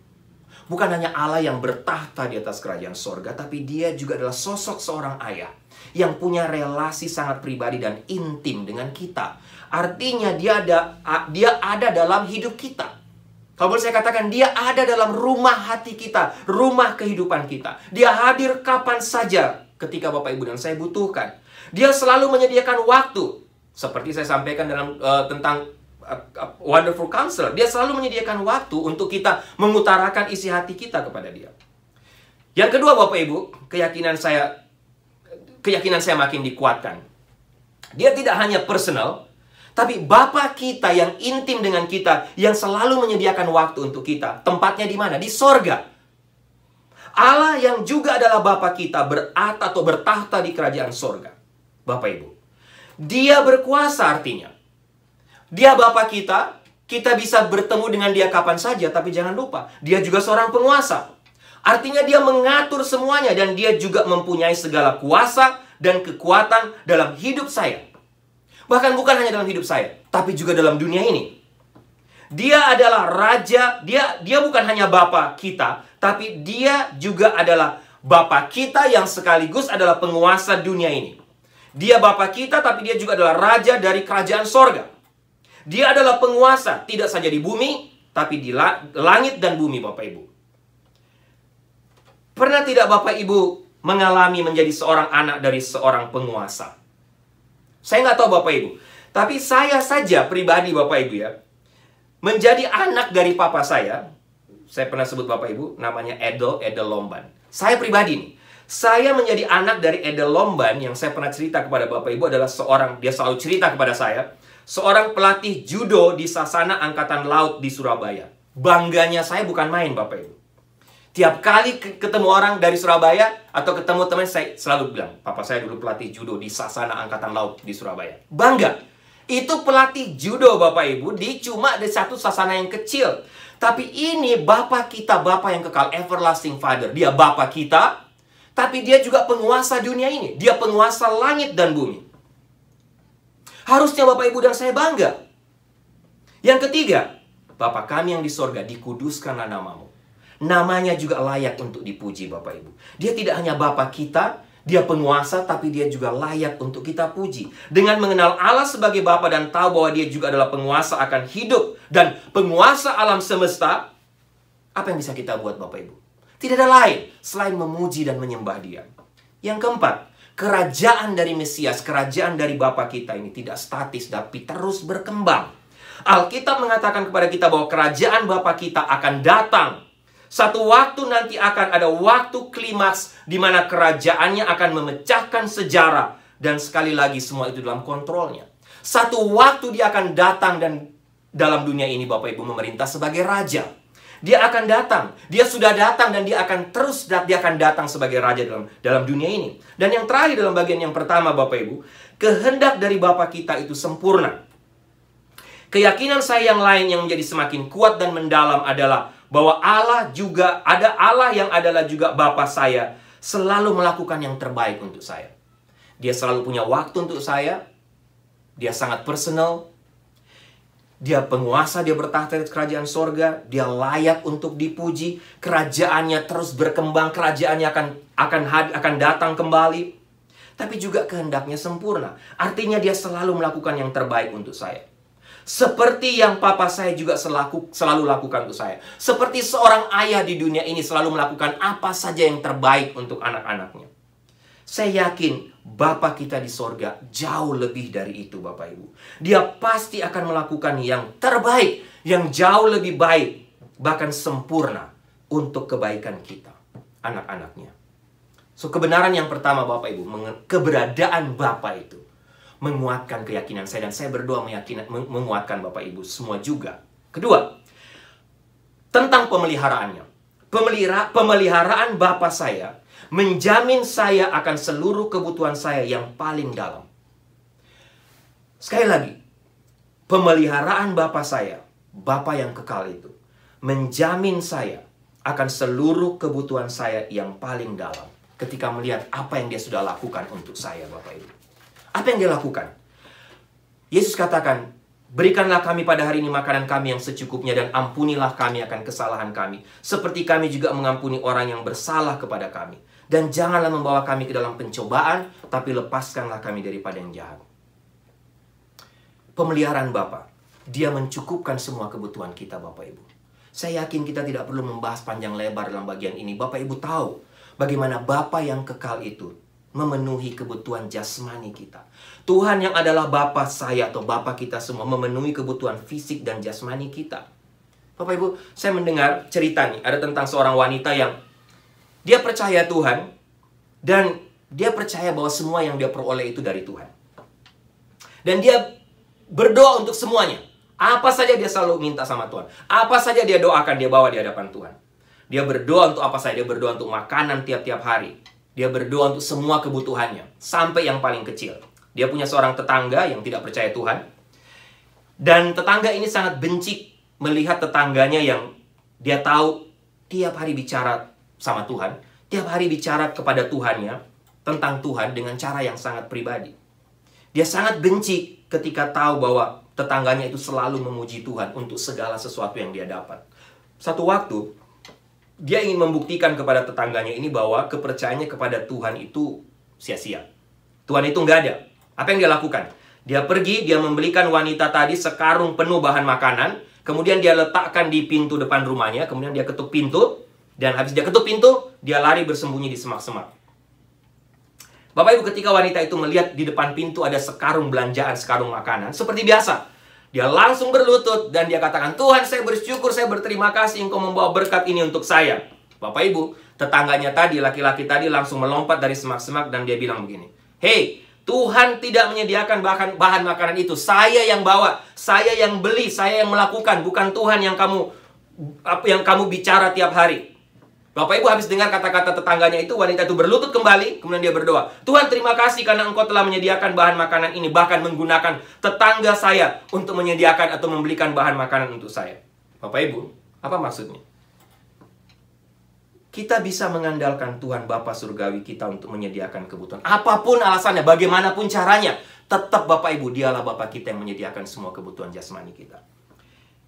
bukan hanya Allah yang bertahta di atas kerajaan sorga, tapi Dia juga adalah sosok seorang ayah yang punya relasi sangat pribadi dan intim dengan kita. Artinya dia ada dalam hidup kita. Kalau boleh saya katakan, Dia ada dalam rumah hati kita, rumah kehidupan kita. Dia hadir kapan saja ketika Bapak Ibu dan saya butuhkan. Dia selalu menyediakan waktu. Seperti saya sampaikan dalam tentang Wonderful Counselor. Dia selalu menyediakan waktu untuk kita mengutarakan isi hati kita kepada Dia. Yang kedua, Bapak Ibu, keyakinan saya makin dikuatkan. Dia tidak hanya personal, tapi Bapa kita yang intim dengan kita, yang selalu menyediakan waktu untuk kita. Tempatnya di mana? Di sorga. Allah yang juga adalah Bapa kita bertahta di kerajaan sorga. Bapak Ibu, Dia berkuasa artinya. Dia Bapa kita bisa bertemu dengan Dia kapan saja, tapi jangan lupa, Dia juga seorang penguasa. Artinya Dia mengatur semuanya dan Dia juga mempunyai segala kuasa dan kekuatan dalam hidup saya. Bahkan bukan hanya dalam hidup saya, tapi juga dalam dunia ini. Dia adalah Raja, dia bukan hanya Bapa kita, tapi Dia juga adalah Bapa kita yang sekaligus adalah penguasa dunia ini. Dia Bapa kita, tapi Dia juga adalah Raja dari kerajaan sorga. Dia adalah penguasa, tidak saja di bumi, tapi di langit dan bumi, Bapak Ibu. Pernah tidak Bapak Ibu mengalami menjadi seorang anak dari seorang penguasa? Saya nggak tahu Bapak Ibu, tapi saya saja pribadi Bapak Ibu ya, menjadi anak dari papa saya pernah sebut Bapak Ibu, namanya Edel Lomban. Saya pribadi nih, saya menjadi anak dari Edel Lomban yang saya pernah cerita kepada Bapak Ibu adalah dia selalu cerita kepada saya, seorang pelatih judo di Sasana Angkatan Laut di Surabaya. Bangganya saya bukan main Bapak Ibu. Tiap kali ketemu orang dari Surabaya atau ketemu teman, saya selalu bilang, papa saya dulu pelatih judo di Sasana Angkatan Laut di Surabaya. Bangga. Itu pelatih judo Bapak Ibu cuma di satu sasana yang kecil. Tapi ini Bapa kita, Bapa yang kekal, Everlasting Father. Dia Bapa kita, tapi Dia juga penguasa dunia ini. Dia penguasa langit dan bumi. Harusnya Bapak Ibu dan saya bangga. Yang ketiga, Bapa kami yang di sorga, dikuduskanlah namamu. Namanya juga layak untuk dipuji Bapak Ibu. Dia tidak hanya Bapa kita, Dia penguasa, tapi Dia juga layak untuk kita puji. Dengan mengenal Allah sebagai Bapa dan tahu bahwa Dia juga adalah penguasa akan hidup dan penguasa alam semesta, apa yang bisa kita buat Bapak Ibu? Tidak ada lain selain memuji dan menyembah Dia. Yang keempat, kerajaan dari Mesias, kerajaan dari Bapa kita ini tidak statis, tapi terus berkembang. Alkitab mengatakan kepada kita bahwa kerajaan Bapa kita akan datang. Satu waktu nanti akan ada waktu klimaks di mana kerajaannya akan memecahkan sejarah. Dan sekali lagi semua itu dalam kontrolnya. Satu waktu Dia akan datang dan dalam dunia ini Bapak Ibu memerintah sebagai Raja. Dia akan datang. Dia sudah datang dan Dia akan datang sebagai Raja dalam dunia ini. Dan yang terakhir dalam bagian yang pertama Bapak Ibu, kehendak dari Bapa kita itu sempurna. Keyakinan saya yang lain yang menjadi semakin kuat dan mendalam adalah bahwa Allah juga ada Allah yang adalah juga Bapa saya, selalu melakukan yang terbaik untuk saya. Dia selalu punya waktu untuk saya. Dia sangat personal. Dia penguasa, Dia bertahta di kerajaan sorga. Dia layak untuk dipuji. Kerajaannya terus berkembang. Kerajaannya akan datang kembali. Tapi juga kehendaknya sempurna. Artinya Dia selalu melakukan yang terbaik untuk saya. Seperti yang papa saya juga selalu lakukan untuk saya. Seperti seorang ayah di dunia ini selalu melakukan apa saja yang terbaik untuk anak-anaknya. Saya yakin Bapa kita di sorga jauh lebih dari itu Bapak Ibu. Dia pasti akan melakukan yang terbaik, yang jauh lebih baik, bahkan sempurna untuk kebaikan kita, anak-anaknya. So kebenaran yang pertama Bapak Ibu, keberadaan Bapa itu menguatkan keyakinan saya, dan saya berdoa menguatkan Bapak Ibu semua juga. Kedua, tentang pemeliharaannya. Pemeliharaan Bapa saya menjamin saya akan seluruh kebutuhan saya yang paling dalam. Sekali lagi, pemeliharaan Bapa saya, Bapa yang kekal itu, menjamin saya akan seluruh kebutuhan saya yang paling dalam ketika melihat apa yang dia sudah lakukan untuk saya, Bapak Ibu. Apa yang dia lakukan? Yesus katakan, berikanlah kami pada hari ini makanan kami yang secukupnya dan ampunilah kami akan kesalahan kami, seperti kami juga mengampuni orang yang bersalah kepada kami. Dan janganlah membawa kami ke dalam pencobaan, tapi lepaskanlah kami daripada yang jahat. Pemeliharaan Bapa, dia mencukupkan semua kebutuhan kita, Bapak Ibu. Saya yakin kita tidak perlu membahas panjang lebar dalam bagian ini. Bapak Ibu tahu bagaimana Bapa yang kekal itu memenuhi kebutuhan jasmani kita. Tuhan yang adalah Bapa saya atau Bapa kita semua memenuhi kebutuhan fisik dan jasmani kita. Bapak Ibu, saya mendengar cerita nih, ada tentang seorang wanita yang dia percaya Tuhan dan dia percaya bahwa semua yang dia peroleh itu dari Tuhan. Dan dia berdoa untuk semuanya. Apa saja dia selalu minta sama Tuhan. Apa saja dia doakan, dia bawa di hadapan Tuhan. Dia berdoa untuk apa saja. Dia berdoa untuk makanan tiap-tiap hari. Dia berdoa untuk semua kebutuhannya. Sampai yang paling kecil. Dia punya seorang tetangga yang tidak percaya Tuhan. Dan tetangga ini sangat benci melihat tetangganya yang dia tahu tiap hari bicara sama Tuhan. Tiap hari bicara kepada Tuhannya tentang Tuhan dengan cara yang sangat pribadi. Dia sangat benci ketika tahu bahwa tetangganya itu selalu memuji Tuhan untuk segala sesuatu yang dia dapat. Satu waktu, dia ingin membuktikan kepada tetangganya ini bahwa kepercayaannya kepada Tuhan itu sia-sia. Tuhan itu nggak ada. Apa yang dia lakukan? Dia pergi, dia membelikan wanita tadi sekarung penuh bahan makanan. Kemudian dia letakkan di pintu depan rumahnya. Kemudian dia ketuk pintu. Dan habis dia ketuk pintu, dia lari bersembunyi di semak-semak. Bapak Ibu, ketika wanita itu melihat di depan pintu ada sekarung belanjaan, sekarung makanan, seperti biasa, dia langsung berlutut dan dia katakan, Tuhan, saya bersyukur, saya berterima kasih Engkau membawa berkat ini untuk saya. Bapak Ibu, tetangganya tadi, laki-laki tadi langsung melompat dari semak-semak dan dia bilang begini, Hei, Tuhan tidak menyediakan bahan makanan itu. Saya yang bawa, saya yang beli, saya yang melakukan, bukan Tuhan yang kamu bicara tiap hari. Bapak Ibu habis dengar kata-kata tetangganya itu, wanita itu berlutut kembali, kemudian dia berdoa, Tuhan terima kasih karena Engkau telah menyediakan bahan makanan ini, bahkan menggunakan tetangga saya untuk menyediakan atau membelikan bahan makanan untuk saya. Bapak Ibu, apa maksudnya? Kita bisa mengandalkan Tuhan Bapa Surgawi kita untuk menyediakan kebutuhan. Apapun alasannya, bagaimanapun caranya, tetap Bapak Ibu, dialah Bapa kita yang menyediakan semua kebutuhan jasmani kita.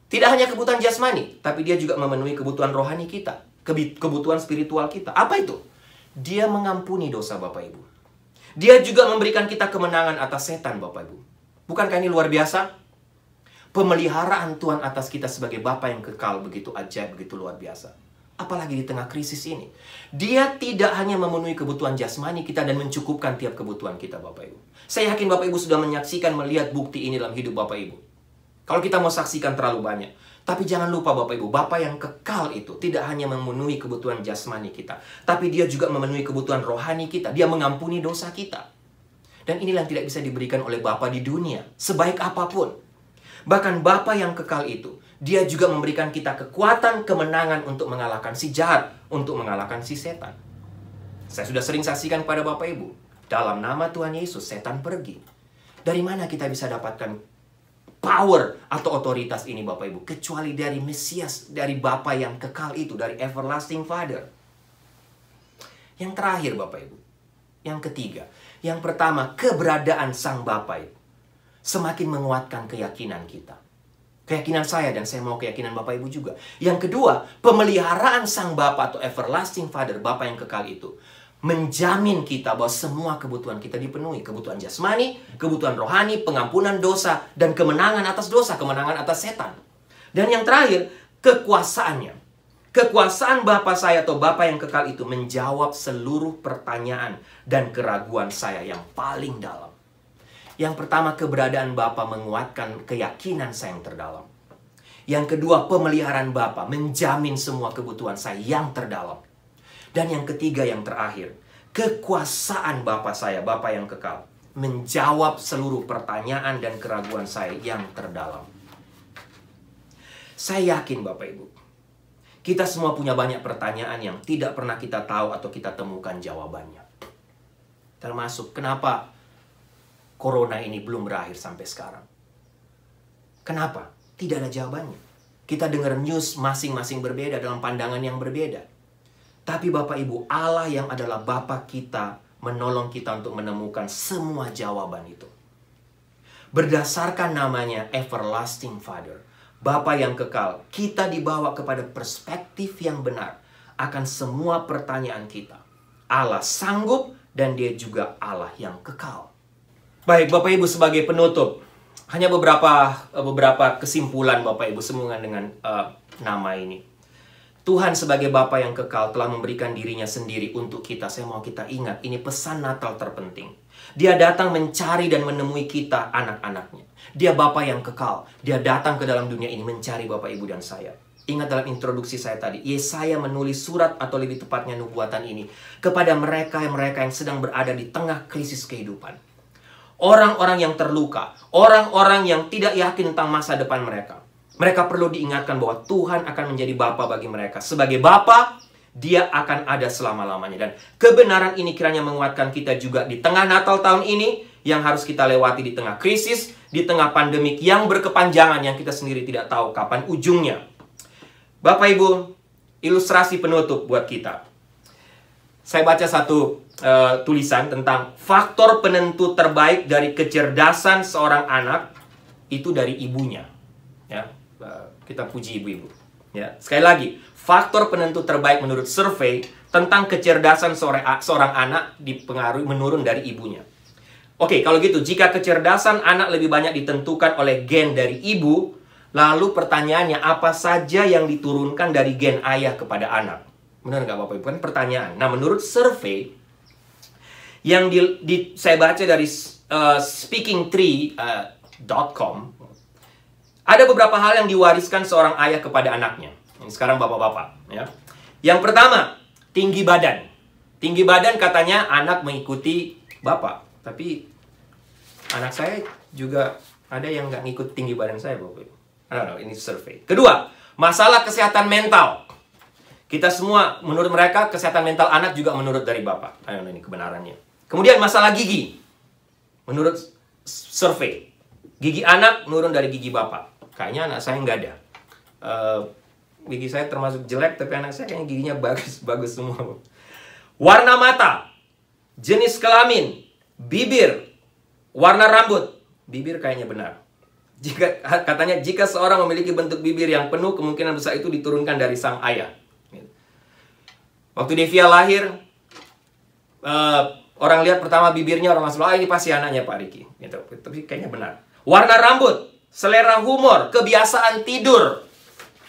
Tidak hanya kebutuhan jasmani, tapi dia juga memenuhi kebutuhan rohani kita. Kebutuhan spiritual kita. Apa itu? Dia mengampuni dosa Bapak Ibu. Dia juga memberikan kita kemenangan atas setan Bapak Ibu. Bukankah ini luar biasa? Pemeliharaan Tuhan atas kita sebagai Bapa yang kekal begitu ajaib, begitu luar biasa. Apalagi di tengah krisis ini. Dia tidak hanya memenuhi kebutuhan jasmani kita dan mencukupkan tiap kebutuhan kita Bapak Ibu. Saya yakin Bapak Ibu sudah menyaksikan, melihat bukti ini dalam hidup Bapak Ibu. Kalau kita mau saksikan terlalu banyak. Tapi jangan lupa Bapak Ibu, Bapa yang kekal itu tidak hanya memenuhi kebutuhan jasmani kita, tapi dia juga memenuhi kebutuhan rohani kita. Dia mengampuni dosa kita. Dan inilah yang tidak bisa diberikan oleh Bapa di dunia, sebaik apapun. Bahkan Bapa yang kekal itu, dia juga memberikan kita kekuatan, kemenangan untuk mengalahkan si jahat, untuk mengalahkan si setan. Saya sudah sering saksikan kepada Bapak Ibu, dalam nama Tuhan Yesus, setan pergi. Dari mana kita bisa dapatkan power atau otoritas ini Bapak Ibu? Kecuali dari Mesias, dari Bapa yang kekal itu, dari Everlasting Father. Yang terakhir Bapak Ibu, yang ketiga, yang pertama, keberadaan Sang Bapa itu semakin menguatkan keyakinan kita. Keyakinan saya dan saya mau keyakinan Bapak Ibu juga. Yang kedua, pemeliharaan Sang Bapa atau Everlasting Father, Bapa yang kekal itu, menjamin kita bahwa semua kebutuhan kita dipenuhi. Kebutuhan jasmani, kebutuhan rohani, pengampunan dosa, dan kemenangan atas dosa, kemenangan atas setan. Dan yang terakhir, kekuasaannya. Kekuasaan Bapa saya atau Bapa yang kekal itu menjawab seluruh pertanyaan dan keraguan saya yang paling dalam. Yang pertama, keberadaan Bapa menguatkan keyakinan saya yang terdalam. Yang kedua, pemeliharaan Bapa menjamin semua kebutuhan saya yang terdalam. Dan yang ketiga, yang terakhir, kekuasaan Bapa saya, Bapa yang kekal, menjawab seluruh pertanyaan dan keraguan saya yang terdalam. Saya yakin Bapak Ibu, kita semua punya banyak pertanyaan yang tidak pernah kita tahu atau kita temukan jawabannya. Termasuk kenapa Corona ini belum berakhir sampai sekarang. Kenapa? Tidak ada jawabannya. Kita dengar news masing-masing berbeda dalam pandangan yang berbeda. Tapi Bapak Ibu, Allah yang adalah Bapa kita menolong kita untuk menemukan semua jawaban itu. Berdasarkan namanya Everlasting Father, Bapa yang kekal, kita dibawa kepada perspektif yang benar akan semua pertanyaan kita. Allah sanggup dan Dia juga Allah yang kekal. Baik, Bapak Ibu, sebagai penutup, hanya beberapa kesimpulan Bapak Ibu sehubungan dengan nama ini. Tuhan sebagai Bapa yang kekal telah memberikan dirinya sendiri untuk kita. Saya mau kita ingat, ini pesan Natal terpenting. Dia datang mencari dan menemui kita, anak-anaknya. Dia Bapa yang kekal. Dia datang ke dalam dunia ini mencari Bapak Ibu dan saya. Ingat dalam introduksi saya tadi, Yesaya menulis surat atau lebih tepatnya nubuatan ini kepada mereka yang sedang berada di tengah krisis kehidupan. Orang-orang yang terluka, orang-orang yang tidak yakin tentang masa depan mereka. Mereka perlu diingatkan bahwa Tuhan akan menjadi Bapa bagi mereka. Sebagai Bapa, Dia akan ada selama-lamanya. Dan kebenaran ini kiranya menguatkan kita juga di tengah Natal tahun ini, yang harus kita lewati di tengah krisis, di tengah pandemik yang berkepanjangan, yang kita sendiri tidak tahu kapan ujungnya. Bapak Ibu, ilustrasi penutup buat kita. Saya baca satu tulisan tentang faktor penentu terbaik dari kecerdasan seorang anak itu dari ibunya. Ya, kita puji ibu-ibu. Ya, sekali lagi, faktor penentu terbaik menurut survei tentang kecerdasan seorang anak dipengaruhi menurun dari ibunya. Oke, kalau gitu, jika kecerdasan anak lebih banyak ditentukan oleh gen dari ibu, lalu pertanyaannya, apa saja yang diturunkan dari gen ayah kepada anak? Benar nggak Bapak Ibu? Kan pertanyaan. Nah, menurut survei yang saya baca dari speaking3.com, ada beberapa hal yang diwariskan seorang ayah kepada anaknya. Ini sekarang bapak-bapak. Ya. Yang pertama, tinggi badan. Tinggi badan katanya anak mengikuti bapak. Tapi anak saya juga ada yang nggak ngikut tinggi badan saya, Bapak Ibu. I don't know, ini survei. Kedua, masalah kesehatan mental. Kita semua, menurut mereka, kesehatan mental anak juga menurut dari Bapak. Ayo, ini kebenarannya. Kemudian masalah gigi. Menurut survei, gigi anak menurun dari gigi Bapak. Kayaknya anak saya nggak ada. Gigi saya termasuk jelek, tapi anak saya kayaknya giginya bagus semua. Warna mata, jenis kelamin, bibir, warna rambut. Bibir kayaknya benar. Katanya jika seorang memiliki bentuk bibir yang penuh, kemungkinan besar itu diturunkan dari sang ayah. Waktu Devia lahir, orang lihat pertama bibirnya, orang langsung, ini pasti anaknya Pak Riki. Gitu. Tapi kayaknya benar. Warna rambut, selera humor, kebiasaan tidur,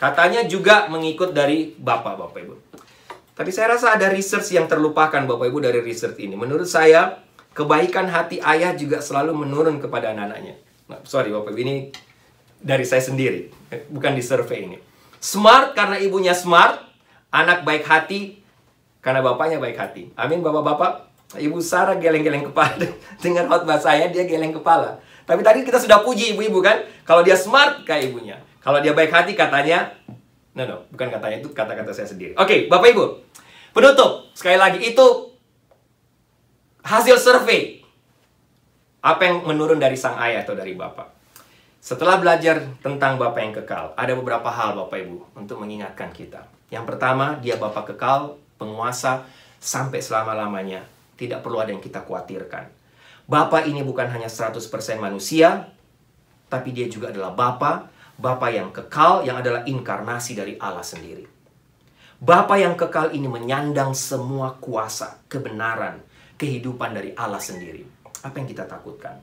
katanya juga mengikut dari Bapak Ibu. Tapi saya rasa ada research yang terlupakan Bapak Ibu dari research ini. Menurut saya, kebaikan hati ayah juga selalu menurun kepada anak-anaknya. Nah, sorry Bapak Ibu, ini dari saya sendiri, bukan di survei ini. Smart karena ibunya smart, anak baik hati karena bapaknya baik hati. Amin Bapak-bapak. Ibu Sarah geleng-geleng kepala. Dengar khotbah saya, dia geleng kepala. Tapi tadi kita sudah puji ibu-ibu kan. Kalau dia smart kayak ibunya. Kalau dia baik hati katanya. No, bukan katanya, itu kata-kata saya sendiri. Oke, Bapak Ibu. Penutup. Sekali lagi, itu hasil survei. Apa yang menurun dari sang ayah atau dari bapak. Setelah belajar tentang Bapa yang kekal, ada beberapa hal Bapak Ibu untuk mengingatkan kita. Yang pertama, Dia Bapa kekal, penguasa sampai selama-lamanya. Tidak perlu ada yang kita khawatirkan. Bapa ini bukan hanya 100% manusia, tapi Dia juga adalah Bapa yang kekal, yang adalah inkarnasi dari Allah sendiri. Bapa yang kekal ini menyandang semua kuasa, kebenaran, kehidupan dari Allah sendiri. Apa yang kita takutkan?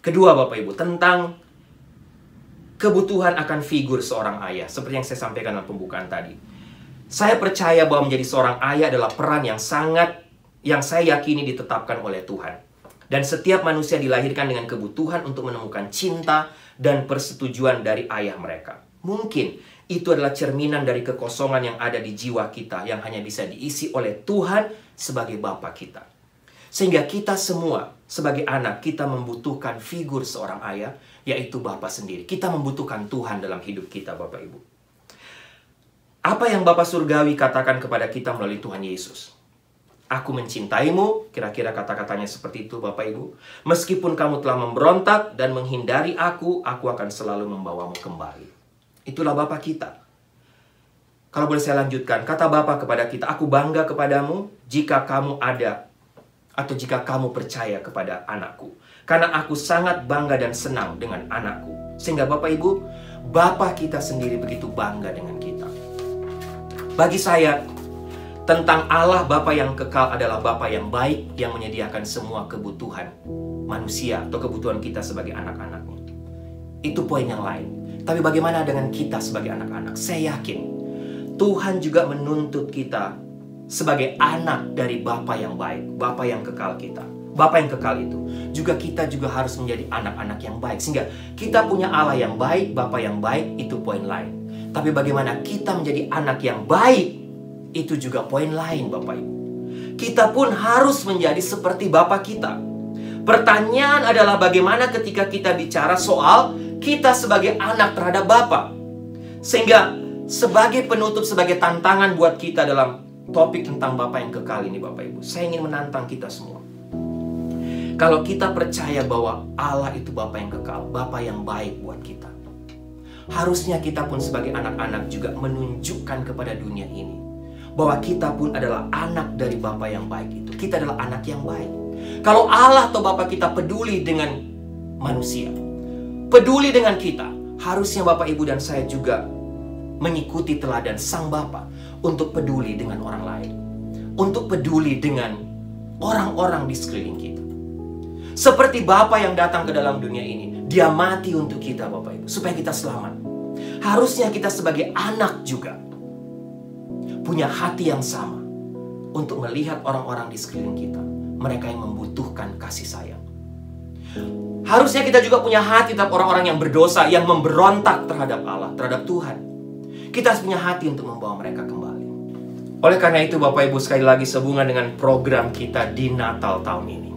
Kedua Bapak Ibu, tentang kebutuhan akan figur seorang ayah. Seperti yang saya sampaikan dalam pembukaan tadi. Saya percaya bahwa menjadi seorang ayah adalah peran yang saya yakini ditetapkan oleh Tuhan. Dan setiap manusia dilahirkan dengan kebutuhan untuk menemukan cinta dan persetujuan dari ayah mereka. Mungkin itu adalah cerminan dari kekosongan yang ada di jiwa kita, yang hanya bisa diisi oleh Tuhan sebagai Bapa kita. Sehingga kita semua sebagai anak, kita membutuhkan figur seorang ayah, yaitu Bapa sendiri. Kita membutuhkan Tuhan dalam hidup kita, Bapak Ibu. Apa yang Bapa Surgawi katakan kepada kita melalui Tuhan Yesus? Aku mencintaimu, kira-kira kata-katanya seperti itu Bapak Ibu. Meskipun kamu telah memberontak dan menghindari aku akan selalu membawamu kembali. Itulah Bapa kita. Kalau boleh saya lanjutkan, kata Bapa kepada kita, aku bangga kepadamu jika kamu ada atau jika kamu percaya kepada anakku. Karena aku sangat bangga dan senang dengan anakku. Sehingga Bapak Ibu, Bapa kita sendiri begitu bangga dengan kita. Bagi saya, tentang Allah Bapa yang kekal adalah Bapa yang baik, yang menyediakan semua kebutuhan manusia atau kebutuhan kita sebagai anak-anaknya. Itu poin yang lain. Tapi bagaimana dengan kita sebagai anak-anak? Saya yakin Tuhan juga menuntut kita sebagai anak dari Bapa yang baik, Bapa yang kekal kita. Bapa yang kekal itu juga kita juga harus menjadi anak-anak yang baik. Sehingga kita punya Allah yang baik, Bapa yang baik, itu poin lain. Tapi bagaimana kita menjadi anak yang baik, itu juga poin lain Bapak Ibu. Kita pun harus menjadi seperti Bapa kita. Pertanyaan adalah bagaimana ketika kita bicara soal kita sebagai anak terhadap Bapa. Sehingga sebagai penutup, sebagai tantangan buat kita dalam topik tentang Bapa yang kekal ini Bapak Ibu, saya ingin menantang kita semua. Kalau kita percaya bahwa Allah itu Bapa yang kekal, Bapa yang baik buat kita, harusnya kita pun sebagai anak-anak juga menunjukkan kepada dunia ini bahwa kita pun adalah anak dari Bapa yang baik itu. Kita adalah anak yang baik. Kalau Allah atau Bapa kita peduli dengan manusia, peduli dengan kita, harusnya Bapak Ibu dan saya juga mengikuti teladan Sang Bapa untuk peduli dengan orang lain, untuk peduli dengan orang-orang di sekeliling kita. Seperti Bapa yang datang ke dalam dunia ini, Dia mati untuk kita Bapak Ibu, supaya kita selamat. Harusnya kita sebagai anak juga punya hati yang sama untuk melihat orang-orang di sekeliling kita, mereka yang membutuhkan kasih sayang. Harusnya kita juga punya hati terhadap orang-orang yang berdosa, yang memberontak terhadap Allah, terhadap Tuhan. Kita harus punya hati untuk membawa mereka kembali. Oleh karena itu Bapak Ibu, sekali lagi sehubungan dengan program kita di Natal tahun ini,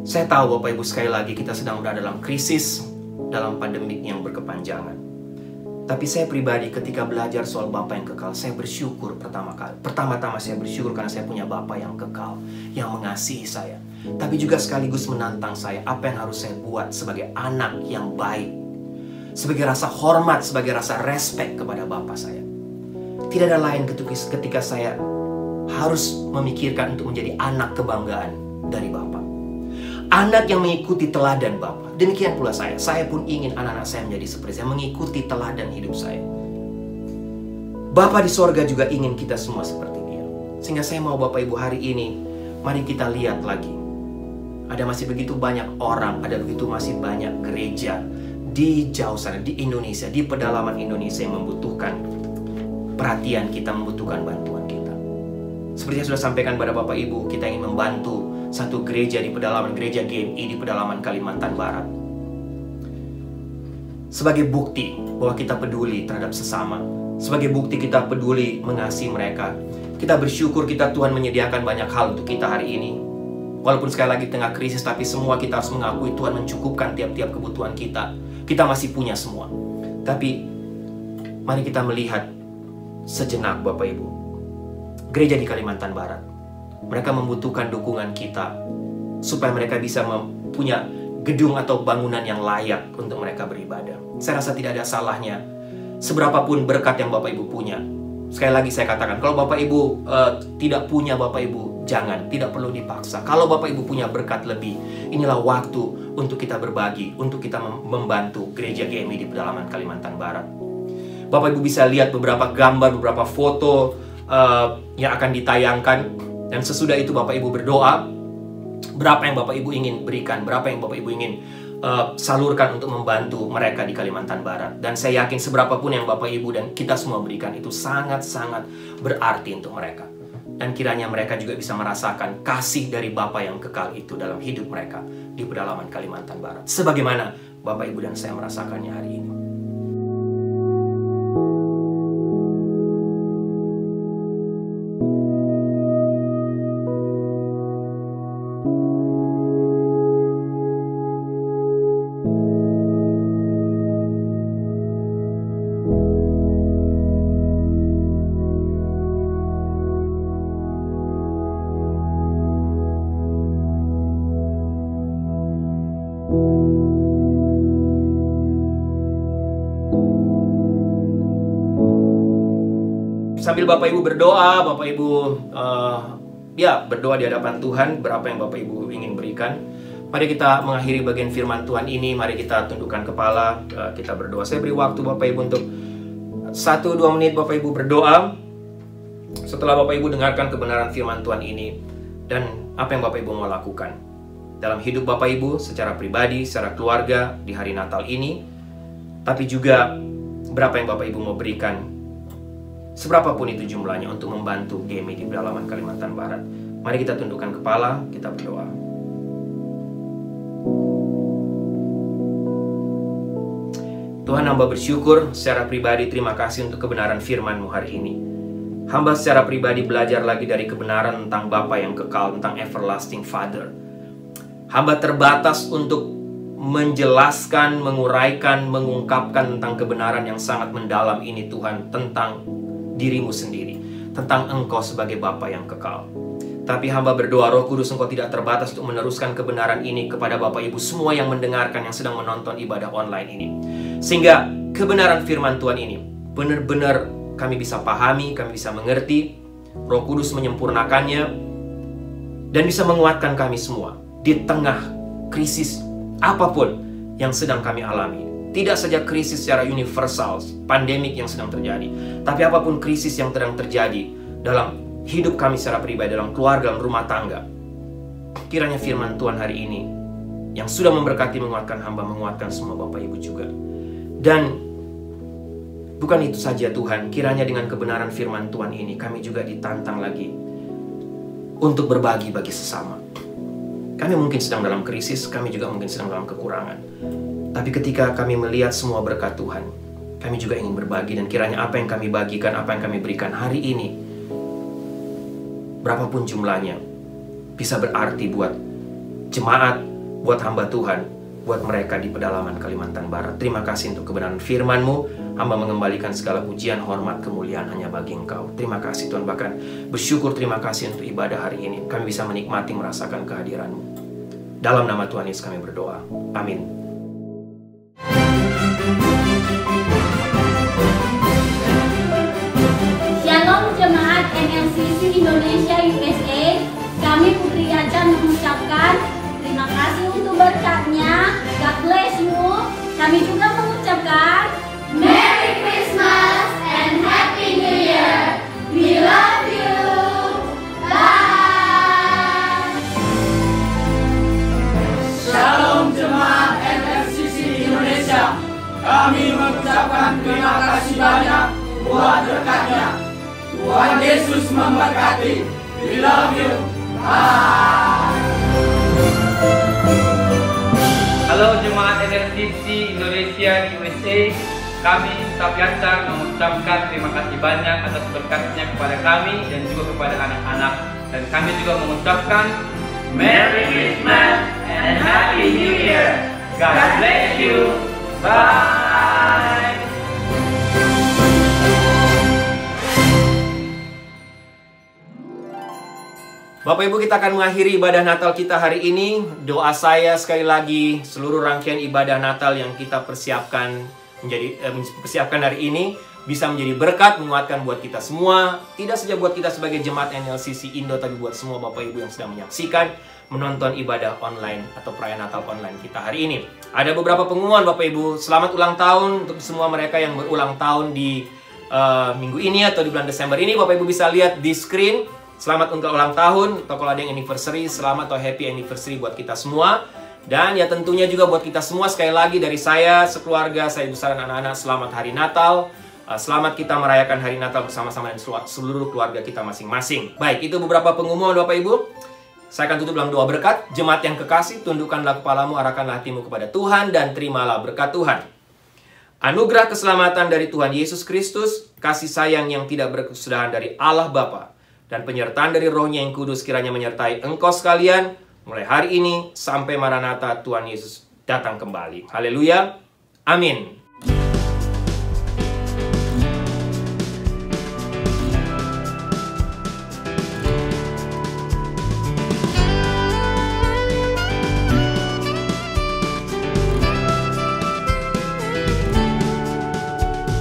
saya tahu Bapak Ibu, sekali lagi kita sedang berada dalam krisis, dalam pandemik yang berkepanjangan. Tapi saya pribadi ketika belajar soal Bapa yang kekal, saya bersyukur pertama-tama saya bersyukur karena saya punya Bapa yang kekal, yang mengasihi saya. Tapi juga sekaligus menantang saya, apa yang harus saya buat sebagai anak yang baik, sebagai rasa hormat, sebagai rasa respect kepada Bapa saya. Tidak ada lain ketika saya harus memikirkan untuk menjadi anak kebanggaan dari Bapa. Anak yang mengikuti teladan Bapa. Demikian pula saya. Saya pun ingin anak-anak saya menjadi seperti saya, mengikuti teladan hidup saya. Bapa di sorga juga ingin kita semua seperti Dia. Sehingga saya mau Bapak Ibu hari ini, mari kita lihat lagi. Ada masih begitu banyak orang, ada begitu masih banyak gereja di jauh sana, di Indonesia, di pedalaman Indonesia yang membutuhkan perhatian kita, membutuhkan bantuan kita. Seperti yang sudah sampaikan pada Bapak Ibu, kita ingin membantu satu gereja di pedalaman, gereja GMI di pedalaman Kalimantan Barat. Sebagai bukti bahwa kita peduli terhadap sesama, sebagai bukti kita peduli mengasihi mereka, kita bersyukur Tuhan menyediakan banyak hal untuk kita hari ini. Walaupun sekali lagi tengah krisis, tapi semua kita harus mengakui Tuhan mencukupkan tiap-tiap kebutuhan kita. Kita masih punya semua. Tapi mari kita melihat sejenak Bapak Ibu. Gereja di Kalimantan Barat, mereka membutuhkan dukungan kita supaya mereka bisa punya gedung atau bangunan yang layak untuk mereka beribadah. Saya rasa tidak ada salahnya seberapapun berkat yang Bapak Ibu punya. Sekali lagi saya katakan, kalau Bapak Ibu tidak punya, Bapak Ibu jangan, tidak perlu dipaksa. Kalau Bapak Ibu punya berkat lebih, inilah waktu untuk kita berbagi, untuk kita membantu gereja GMI di pedalaman Kalimantan Barat. Bapak Ibu bisa lihat beberapa gambar, beberapa foto yang akan ditayangkan. Dan sesudah itu Bapak Ibu berdoa, berapa yang Bapak Ibu ingin berikan, berapa yang Bapak Ibu ingin salurkan untuk membantu mereka di Kalimantan Barat. Dan saya yakin seberapapun yang Bapak Ibu dan kita semua berikan, itu sangat-sangat berarti untuk mereka. Dan kiranya mereka juga bisa merasakan kasih dari Bapa yang kekal itu dalam hidup mereka di pedalaman Kalimantan Barat, sebagaimana Bapak Ibu dan saya merasakannya hari ini. Sambil Bapak Ibu berdoa, Bapak Ibu berdoa di hadapan Tuhan, berapa yang Bapak Ibu ingin berikan. Mari kita mengakhiri bagian firman Tuhan ini. Mari kita tundukkan kepala, kita berdoa. Saya beri waktu Bapak Ibu untuk 1-2 menit Bapak Ibu berdoa. Setelah Bapak Ibu dengarkan kebenaran firman Tuhan ini, dan apa yang Bapak Ibu mau lakukan dalam hidup Bapak Ibu secara pribadi, secara keluarga di hari Natal ini. Tapi juga berapa yang Bapak Ibu mau berikan, seberapapun itu jumlahnya, untuk membantu GMI di pedalaman Kalimantan Barat. Mari kita tundukkan kepala, kita berdoa. Tuhan, hamba bersyukur secara pribadi, terima kasih untuk kebenaran firman-Mu hari ini. Hamba secara pribadi belajar lagi dari kebenaran tentang Bapa yang kekal, tentang Everlasting Father. Hamba terbatas untuk menjelaskan, menguraikan, mengungkapkan tentang kebenaran yang sangat mendalam ini Tuhan, tentang diri-Mu sendiri, tentang Engkau sebagai Bapa yang kekal. Tapi hamba berdoa, Roh Kudus, Engkau tidak terbatas untuk meneruskan kebenaran ini kepada Bapak Ibu semua yang mendengarkan, yang sedang menonton ibadah online ini. Sehingga kebenaran firman Tuhan ini benar-benar kami bisa pahami, kami bisa mengerti. Roh Kudus menyempurnakannya dan bisa menguatkan kami semua di tengah krisis apapun yang sedang kami alami. Tidak saja krisis secara universal, pandemik yang sedang terjadi, tapi apapun krisis yang sedang terjadi dalam hidup kami secara pribadi, dalam keluarga, dalam rumah tangga. Kiranya firman Tuhan hari ini yang sudah memberkati, menguatkan hamba, menguatkan semua Bapak Ibu juga. Dan bukan itu saja Tuhan, kiranya dengan kebenaran firman Tuhan ini kami juga ditantang lagi untuk berbagi bagi sesama. Kami mungkin sedang dalam krisis, kami juga mungkin sedang dalam kekurangan. Tapi ketika kami melihat semua berkat Tuhan, kami juga ingin berbagi. Dan kiranya apa yang kami bagikan, apa yang kami berikan hari ini, berapapun jumlahnya, bisa berarti buat jemaat, buat hamba Tuhan, buat mereka di pedalaman Kalimantan Barat. Terima kasih untuk kebenaran firman-Mu. Hamba mengembalikan segala pujian, hormat, kemuliaan hanya bagi Engkau. Terima kasih Tuhan, bahkan bersyukur, terima kasih untuk ibadah hari ini. Kami bisa menikmati, merasakan kehadiran-Mu. Dalam nama Tuhan Yesus kami berdoa. Amin. Shalom Jemaat NLCC Indonesia USA. Kami Putri Acan mengucapkan terima kasih untuk berkatnya. God bless you. Kami juga mengucapkan Merry Christmas and Happy New Year. We love you. Bye. Shalom Jemaat NLCC Indonesia. Kami mengucapkan terima kasih banyak buat berkatnya. Tuhan Yesus memberkati. We love you. Bye. Halo Jemaat NLCC Indonesia USA. Kami senantiasa mengucapkan terima kasih banyak atas berkatnya kepada kami dan juga kepada anak-anak. Dan kami juga mengucapkan Merry Christmas and Happy New Year. God bless you. Bye. Bapak Ibu, kita akan mengakhiri ibadah Natal kita hari ini. Doa saya sekali lagi, seluruh rangkaian ibadah Natal yang kita persiapkan hari ini bisa menjadi berkat, menguatkan buat kita semua. Tidak saja buat kita sebagai jemaat NLCC Indo, tapi buat semua Bapak Ibu yang sedang menyaksikan, menonton ibadah online atau perayaan Natal online kita hari ini. Ada beberapa pengumuman Bapak Ibu. Selamat ulang tahun untuk semua mereka yang berulang tahun di minggu ini atau di bulan Desember ini. Bapak Ibu bisa lihat di screen. Selamat untuk ulang tahun, atau kalau ada yang anniversary, selamat atau happy anniversary buat kita semua. Dan ya tentunya juga buat kita semua, sekali lagi dari saya, sekeluarga, saya besaran anak-anak, selamat Hari Natal. Selamat kita merayakan Hari Natal bersama-sama dengan seluruh keluarga kita masing-masing. Baik, itu beberapa pengumuman Bapak Ibu. Saya akan tutup dalam doa berkat. Jemaat yang kekasih, tundukkanlah kepalamu, arahkanlah hatimu kepada Tuhan, dan terimalah berkat Tuhan. Anugerah keselamatan dari Tuhan Yesus Kristus, kasih sayang yang tidak berkesudahan dari Allah Bapa, dan penyertaan dari Roh-Nya yang kudus kiranya menyertai engkau sekalian, mulai hari ini sampai Maranatha Tuhan Yesus datang kembali. Haleluya. Amin.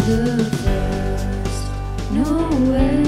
The first Noel.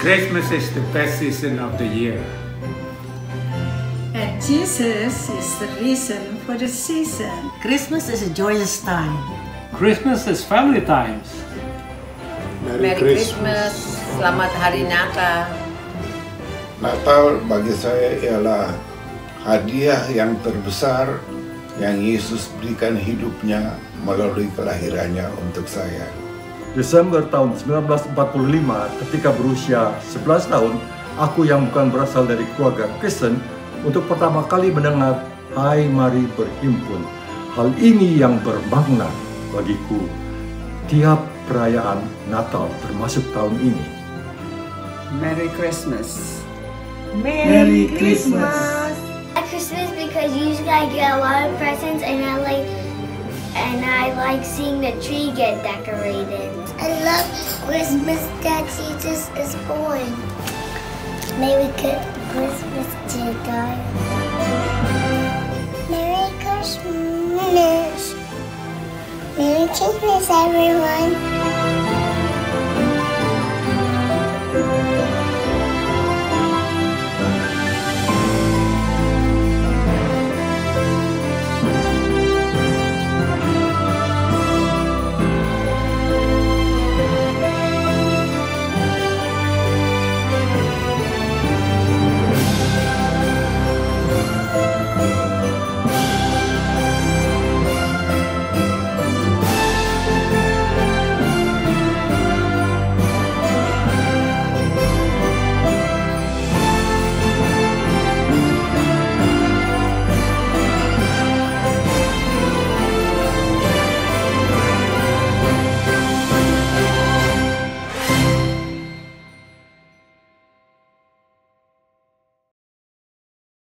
Christmas is the best season of the year. And Jesus is the reason for the season. Christmas is a joyous time. Christmas is family times. Merry Christmas. Selamat Hari Natal. Natal bagi saya ialah hadiah yang terbesar yang Yesus berikan hidupnya melalui kelahirannya untuk saya. Desember tahun 1945, ketika berusia 11 tahun, aku yang bukan berasal dari keluarga Kristen untuk pertama kali mendengar Hai Mari Berhimpun. Hal ini yang bermakna bagiku tiap perayaan Natal termasuk tahun ini. Merry Christmas. Merry Christmas. Christmas because usually I get a lot of presents and I like seeing the tree get decorated. I love Christmas that Jesus is born. Merry Christmas to God. Merry Christmas. Merry Christmas, everyone.